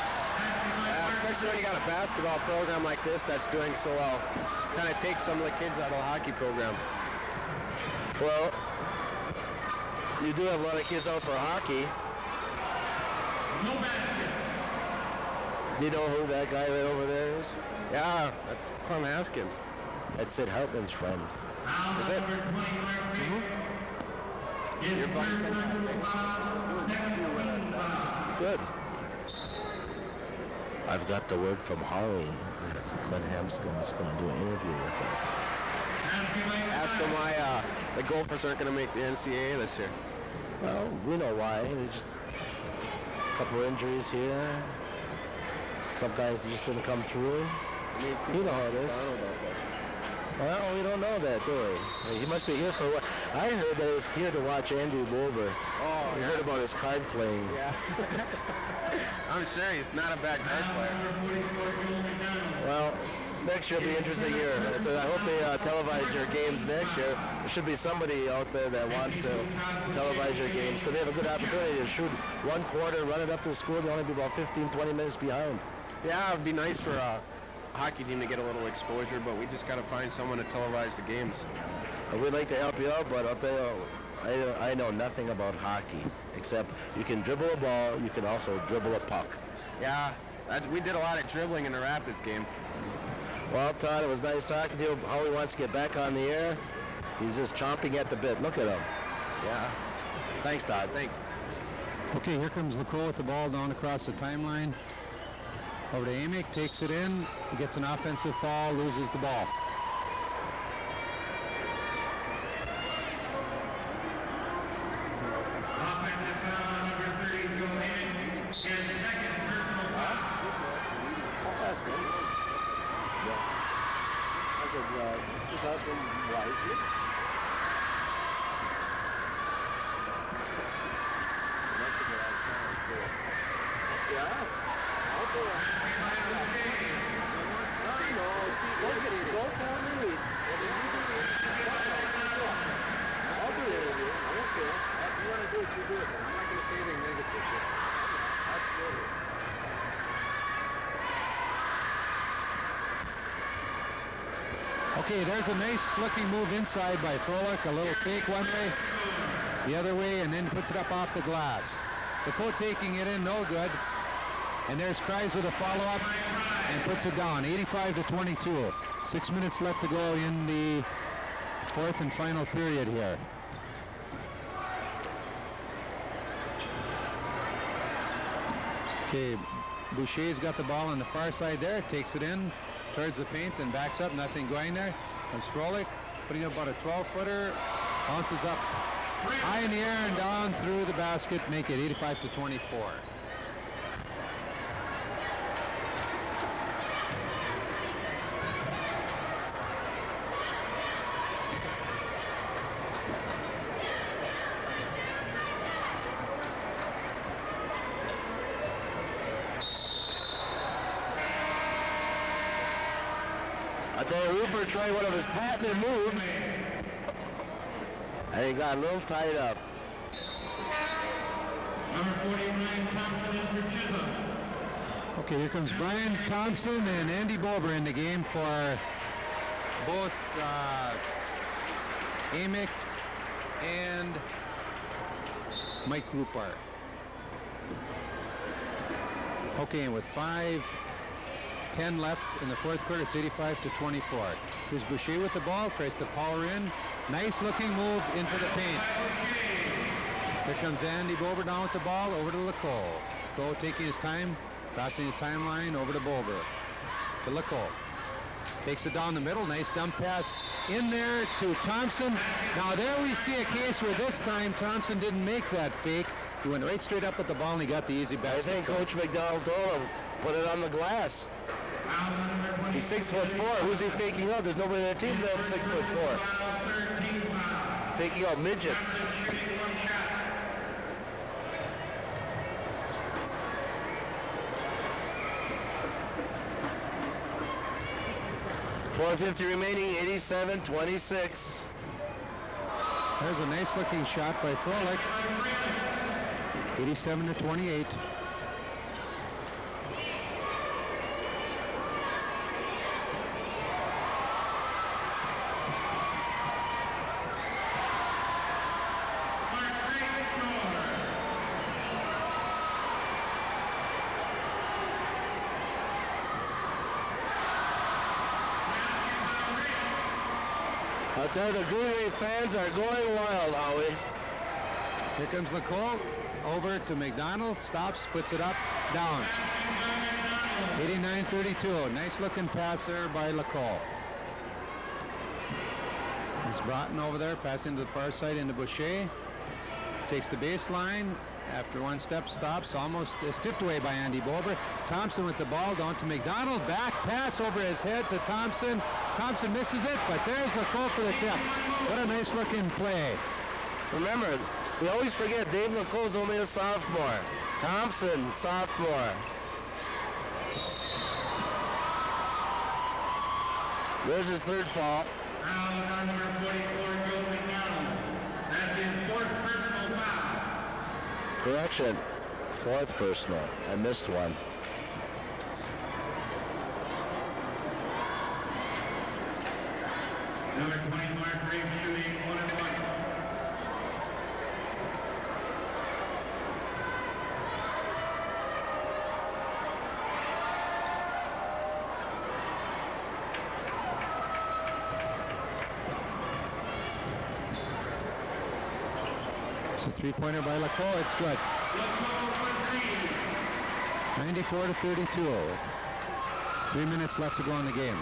Especially when you got a basketball program like this that's doing so well. Kind of takes some of the kids out of the hockey program. Well, you do have a lot of kids out for hockey. No basket. Do you know who that guy right over there is? Yeah, that's Clem Haskins. That's Sid Hartman's friend. Is it? Your buddy Good. I've got the word from Holly. Clint Hampston's going to do an interview with us. Ask him why the Gophers aren't going to make the NCAA this year. Well, we know why. There's just a couple of injuries here. Some guys just didn't come through. You know how it is. Well, we don't know that, do we? He must be here for what? I heard that he's here to watch Andy Bober. Oh, You heard about his card playing. yeah. I'm sure he's not a bad card player. Well, next year will be an interesting year. So I hope they televise your games next year. There should be somebody out there that wants to televise your games because they have a good opportunity to shoot one quarter, run it up to the score. They'll only be about 15, 20 minutes behind. Yeah, it'd be nice for a hockey team to get a little exposure, but we just got to find someone to televise the games. We'd like to help you out, but I'll tell you, I know nothing about hockey, except you can dribble a ball, you can also dribble a puck. Yeah, we did a lot of dribbling in the Rapids game. Well, Todd, it was nice talking to you. Howie wants to get back on the air. He's just chomping at the bit. Look at him. Yeah. Thanks, Todd. Thanks. Okay, here comes Lacole with the ball down across the timeline. Over to Amick, takes it in, gets an offensive foul, loses the ball. Offensive foul number 30, Joe Hammond. His second personal foul. Ask him. Yeah. I said, just ask him why. Okay, there's a nice looking move inside by Froelich, a little fake one way, the other way, and then puts it up off the glass. The coach taking it in, no good. And there's Kreis with a follow-up and puts it down, 85-22. 6 minutes left to go in the fourth and final period here. Okay, Boucher's got the ball on the far side there, takes it in towards the paint and backs up, nothing going there. Comes Froelich, putting up about a 12-footer, bounces up high in the air and down through the basket, make it 85-24. I tell you, Rupert tried one of his patented moves, and he got a little tied up. Number 49, Thompson in for Chisholm. Okay, here comes Brian Thompson and Andy Bober in the game for both Amick and Mike Rupert. Okay, and with 5:10 left in the fourth quarter, it's 85-24. Here's Boucher with the ball, tries to power in. Nice looking move into the paint. Here comes Andy Bober down with the ball, over to Lacole. Lacole taking his time, crossing the timeline, over to Bober. To Lacole. Takes it down the middle, nice dump pass in there to Thompson. Now there we see a case where this time Thompson didn't make that fake. He went right straight up with the ball and he got the easy I basket. think Coach McDonald told him, put it on the glass. He's 6'4". Who's he faking out? There's nobody on the team that's 6'4". Faking out midgets. .450 remaining, 87-26. There's a nice looking shot by Froelich. 87-28. I'll tell you, the Greenway fans are going wild, Howie. Here comes Nicole. Over to McDonald. Stops, puts it up, down. 89-32. Nice looking pass there by Nicole. It's Broughton over there, passing to the far side into Boucher. Takes the baseline. After one step, stops. Almost is tipped away by Andy Bober. Thompson with the ball down to McDonald. Back pass over his head to Thompson. Thompson misses it, but there's Nicole for the tip. What a nice looking play. Remember, we always forget Dave Nicole's only a sophomore. Thompson, sophomore. There's his third foul. Foul on number 44, Joe McDonald. That's his fourth personal foul. Correction, fourth personal. I missed one. Number 20, Mark Reeves shooting 1-1. It's a three-pointer by Nicole. It's good. 94-32. 3 minutes left to go in the game.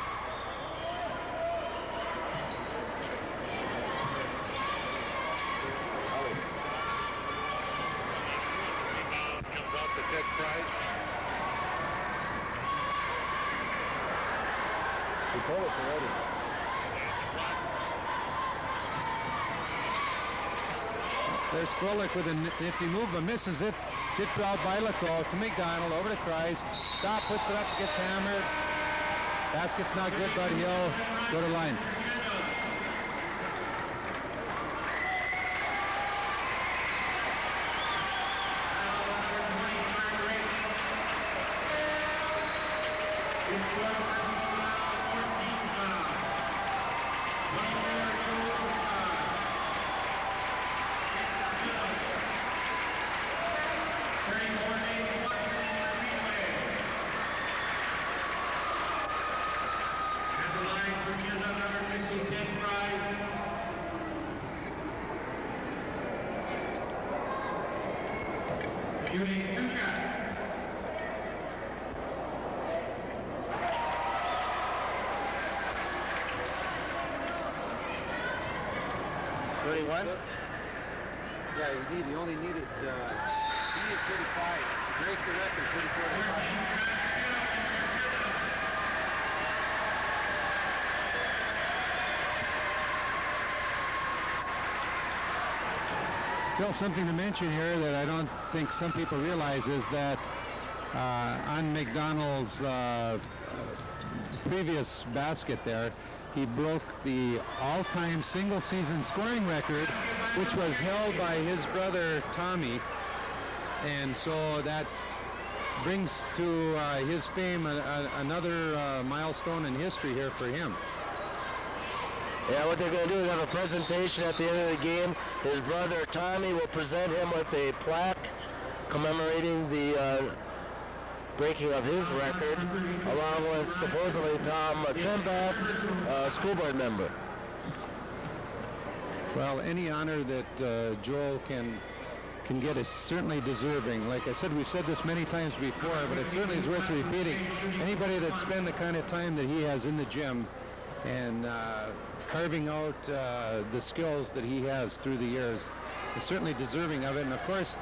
Comes off the deck prize. He told us already. There's Frolic with a nifty move, but misses it. Tipped out by Nicole to McDonald, over to Kreis. Stop, puts it up, gets hammered. Basket's not good, but he'll go to line. Shooting 2 shots. 31? Yeah, you only needed, he is 35. Break the record, 34-5. Phil, something to mention here that I don't think some people realize is that on McDonald's previous basket there, he broke the all-time single-season scoring record, which was held by his brother Tommy, and so that brings to his fame another milestone in history here for him. Yeah, what they're going to do is have a presentation at the end of the game. His brother Tommy will present him with a plaque commemorating the breaking of his record, along with supposedly Tom Trembach, school board member. Well, any honor that Joel can get is certainly deserving. Like I said, we've said this many times before, but it certainly is worth repeating. Anybody that spent the kind of time that he has in the gym and carving out the skills that he has through the years is certainly deserving of it. And of course,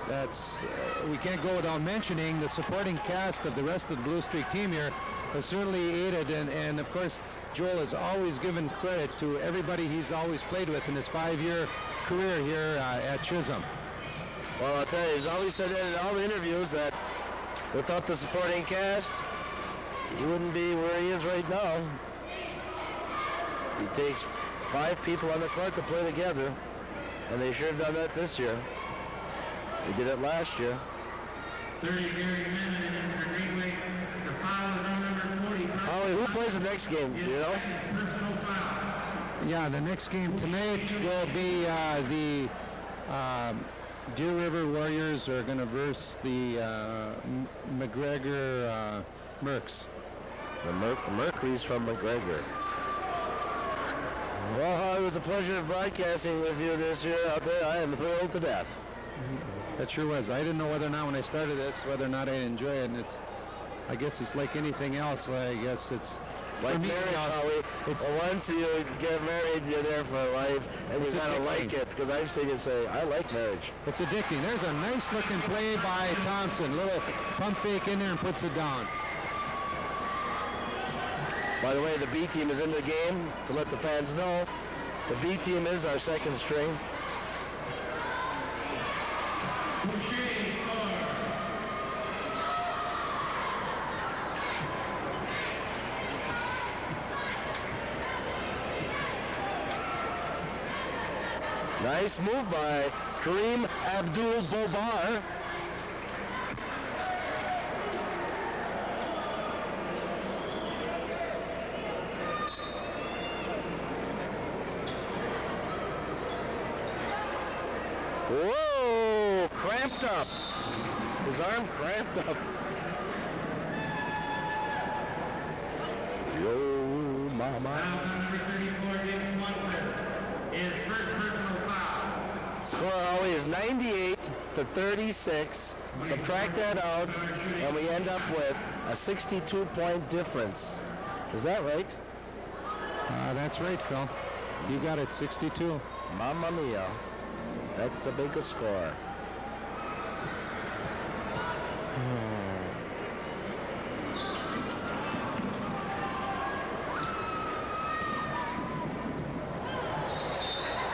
that's we can't go without mentioning the supporting cast of the rest of the Blue Streak team here has certainly aided, and of course Joel has always given credit to everybody he's always played with in his 5-year career here at Chisholm. Well, I'll tell you, he's always said in all the interviews that without the supporting cast, he wouldn't be where he is right now. He takes 5 people on the court to play together, and they sure have done that this year. They did it last year. 30 carries in for Greenway. The foul is on number 40. Holly, who plays the next game, do you know? Personal foul. Yeah, the next game tonight will be the Deer River Warriors are going to verse the McGregor Mercs. The Mercury's from McGregor. Well, it was a pleasure broadcasting with you this year. I'll tell you, I am thrilled to death. That sure was. I didn't know whether or not when I started this, whether or not I'd enjoy it. And I guess it's like anything else. I guess it's like me, marriage, Howie. Well, once you get married, you're there for life, and you gotta like it. Because I've seen you say, "I like marriage." It's addicting. There's a nice looking play by Thompson. Little pump fake in there and puts it down. By the way, the B team is in the game. To let the fans know, the B team is our second string. Nice move by Kareem Abdul-Bobar. Whoa, cramped up. His arm cramped up. Yo, mama. Number 34, James Munster, is first personal foul. Score, Howie, is 98 to 36. Subtract that out, and we end up with a 62-point difference. Is that right? That's right, Phil. You got it, 62. Mamma mia. That's a big score.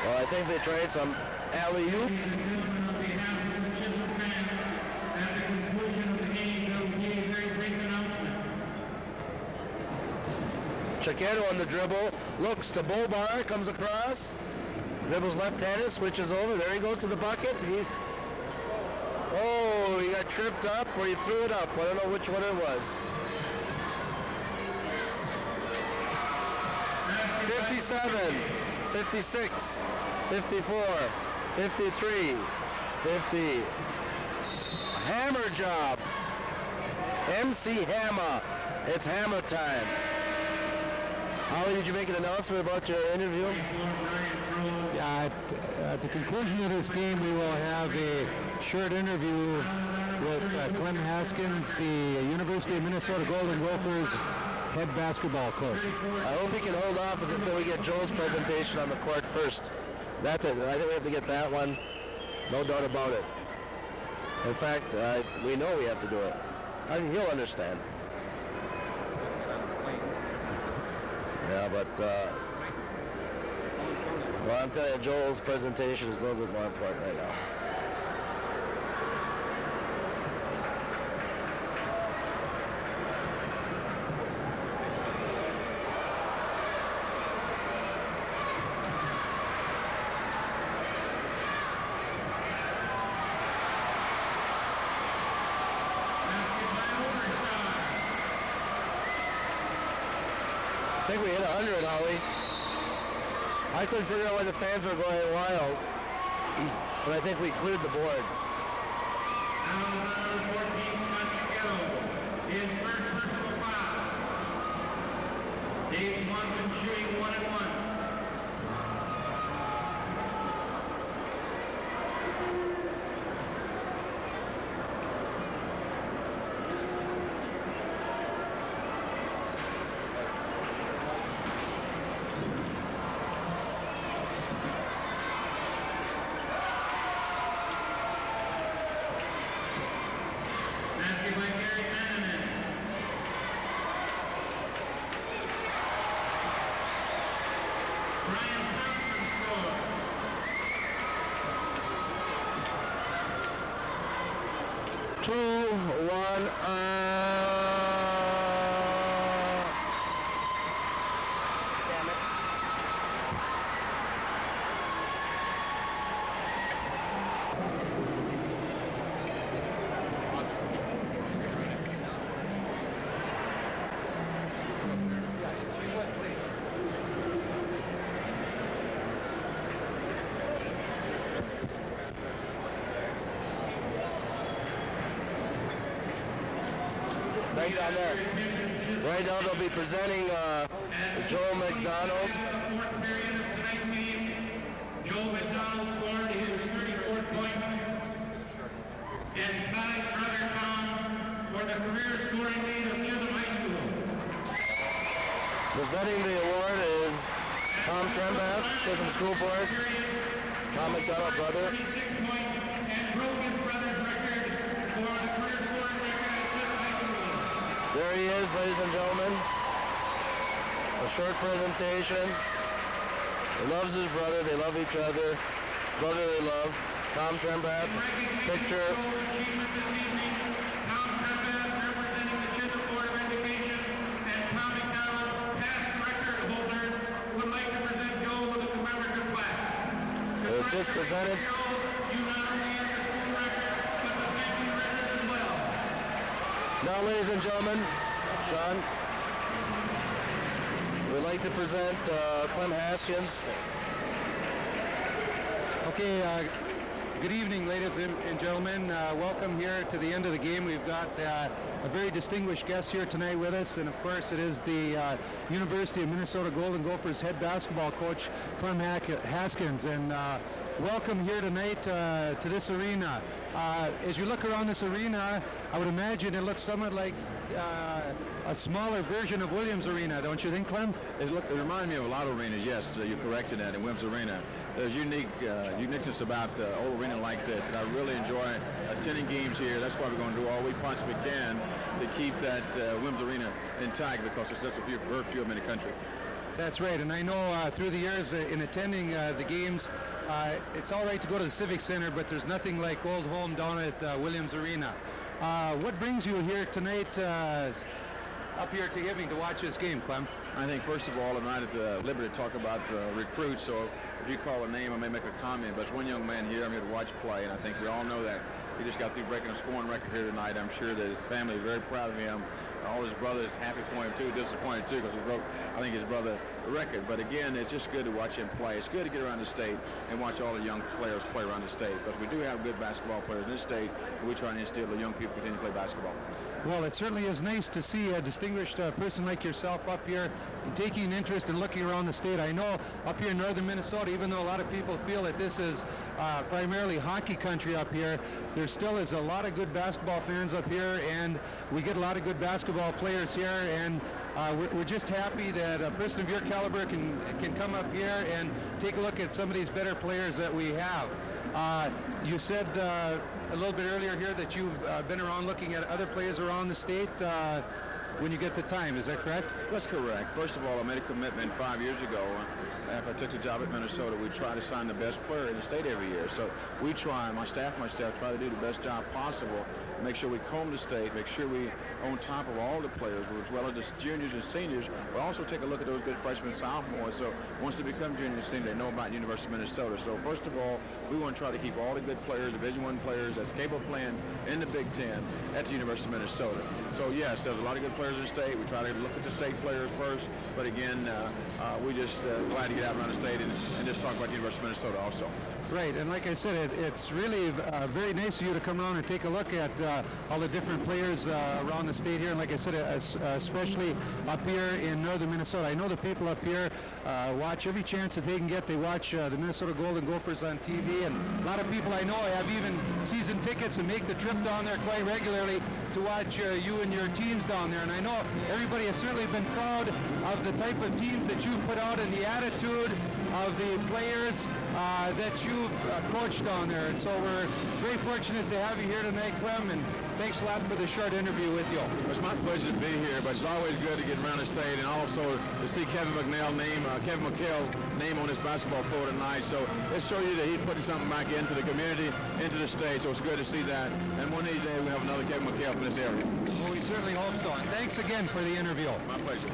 Well, I think they tried some alley-oop. On behalf of the Chisholm fans, at the conclusion of the game, there will be a very brief announcement. Chiquetto on the dribble, looks to Bobar, comes across, dribbles left-handed, switches over, there he goes to the bucket. He got tripped up or he threw it up. I don't know which one it was. 57, 56, 54, 53, 50. Hammer job. MC Hammer. It's hammer time. Holly, did you make an announcement about your interview? Yeah, at the conclusion of this game, we will have a short interview with Clem Haskins, the University of Minnesota Golden Gophers head basketball coach. I hope he can hold off until we get Joel's presentation on the court first. That's it. I think we have to get that one. No doubt about it. In fact, we know we have to do it. I mean, he'll understand. Yeah, but, well, I'm telling you, Joel's presentation is a little bit more important right now. I think we hit 100, Holly. I couldn't figure out why the fans were going wild, but I think we cleared the board. Number 14, Chiquetto, is first personal foul. Dave Munson shooting 1-1. Right down there. Right now they'll be presenting Joel McDonald. scoring lead of Chisholm High School. Presenting the award is Tom Trembath, Chisholm School Board. Tom McDonald, brother. 36 points and broke his brother's record for the career scoring record at Chisholm High School. There he is, ladies and gentlemen. A short presentation. He loves his brother. They love each other. Brotherly love. Tom Trembath. Picture. Achievement this evening, Tom Trembath representing the Chisholm Board of Education, and Tom McDonald, past record holder, would like to present Joe with a commemorative plaque. It was just presented. You not only have the school record, but the family record as well. Now, ladies and gentlemen, Sean, we'd like to present Clem Haskins. Okay, good evening, ladies and gentlemen. Welcome here to the end of the game. We've got a very distinguished guest here tonight with us, and of course it is the University of Minnesota Golden Gophers head basketball coach, Clem Haskins. And welcome here tonight to this arena. As you look around this arena, I would imagine it looks somewhat like a smaller version of Williams Arena, don't you think, Clem? It reminds me of a lot of arenas, yes, you're correct in that, in Williams Arena. There's uniqueness about old arena like this, and I really enjoy attending games here. That's why we're going to do all we possibly can to keep that Williams Arena intact, because there's just very few of them in the country. That's right, and I know through the years in attending the games, it's all right to go to the Civic Center, but there's nothing like old home down at Williams Arena. What brings you here tonight, up here to Hibbing, to watch this game, Clem? I think, first of all, I'm not at liberty to talk about recruits, so if you call a name, I may make a comment, but it's one young man here I'm here to watch play, and I think we all know that. He just got through breaking a scoring record here tonight. I'm sure that his family is very proud of him. All his brothers happy for him, too, disappointed, too, because he broke, I think, his brother record. But again, it's just good to watch him play. It's good to get around the state and watch all the young players play around the state, because we do have good basketball players in this state, and we try to instill the young people continue to play basketball. Well, it certainly is nice to see a distinguished person like yourself up here taking an interest in looking around the state. I know up here in northern Minnesota, even though a lot of people feel that this is primarily hockey country up here, there still is a lot of good basketball fans up here, and we get a lot of good basketball players here, and we're just happy that a person of your caliber can come up here and take a look at some of these better players that we have. You said a little bit earlier here that you've been around looking at other players around the state when you get the time. Is that correct? That's correct. First of all, I made a commitment 5 years ago. After I took the job at Minnesota, we try to sign the best player in the state every year. So we try, my staff and myself, try to do the best job possible, make sure we comb the state, make sure we on top of all the players, as well as the juniors and seniors, but also take a look at those good freshmen and sophomores. So once they become juniors and seniors, they know about University of Minnesota. So first of all, we want to try to keep all the good players, Division I players that's capable of playing in the Big Ten at the University of Minnesota. So yes, there's a lot of good players in the state. We try to look at the state players first, but again, we just glad to get out around the state and just talk about the University of Minnesota also. Right, and like I said, it's really very nice of you to come around and take a look at all the different players around the state here, and like I said, especially up here in northern Minnesota. I know the people up here watch every chance that they can get. They watch the Minnesota Golden Gophers on TV, and a lot of people I know have even season tickets and make the trip down there quite regularly to watch you and your teams down there. And I know everybody has certainly been proud of the type of teams that you put out and the attitude of the players that you've coached down there. And so we're very fortunate to have you here tonight, Clem, and thanks a lot for the short interview with you. It's my pleasure to be here, but it's always good to get around the state and also to see Kevin McHale's name on this basketball floor tonight. So it shows you that he's putting something back into the community, into the state. So it's good to see that. And one of these days we'll have another Kevin McHale from this area. Well, we certainly hope so. And thanks again for the interview. My pleasure.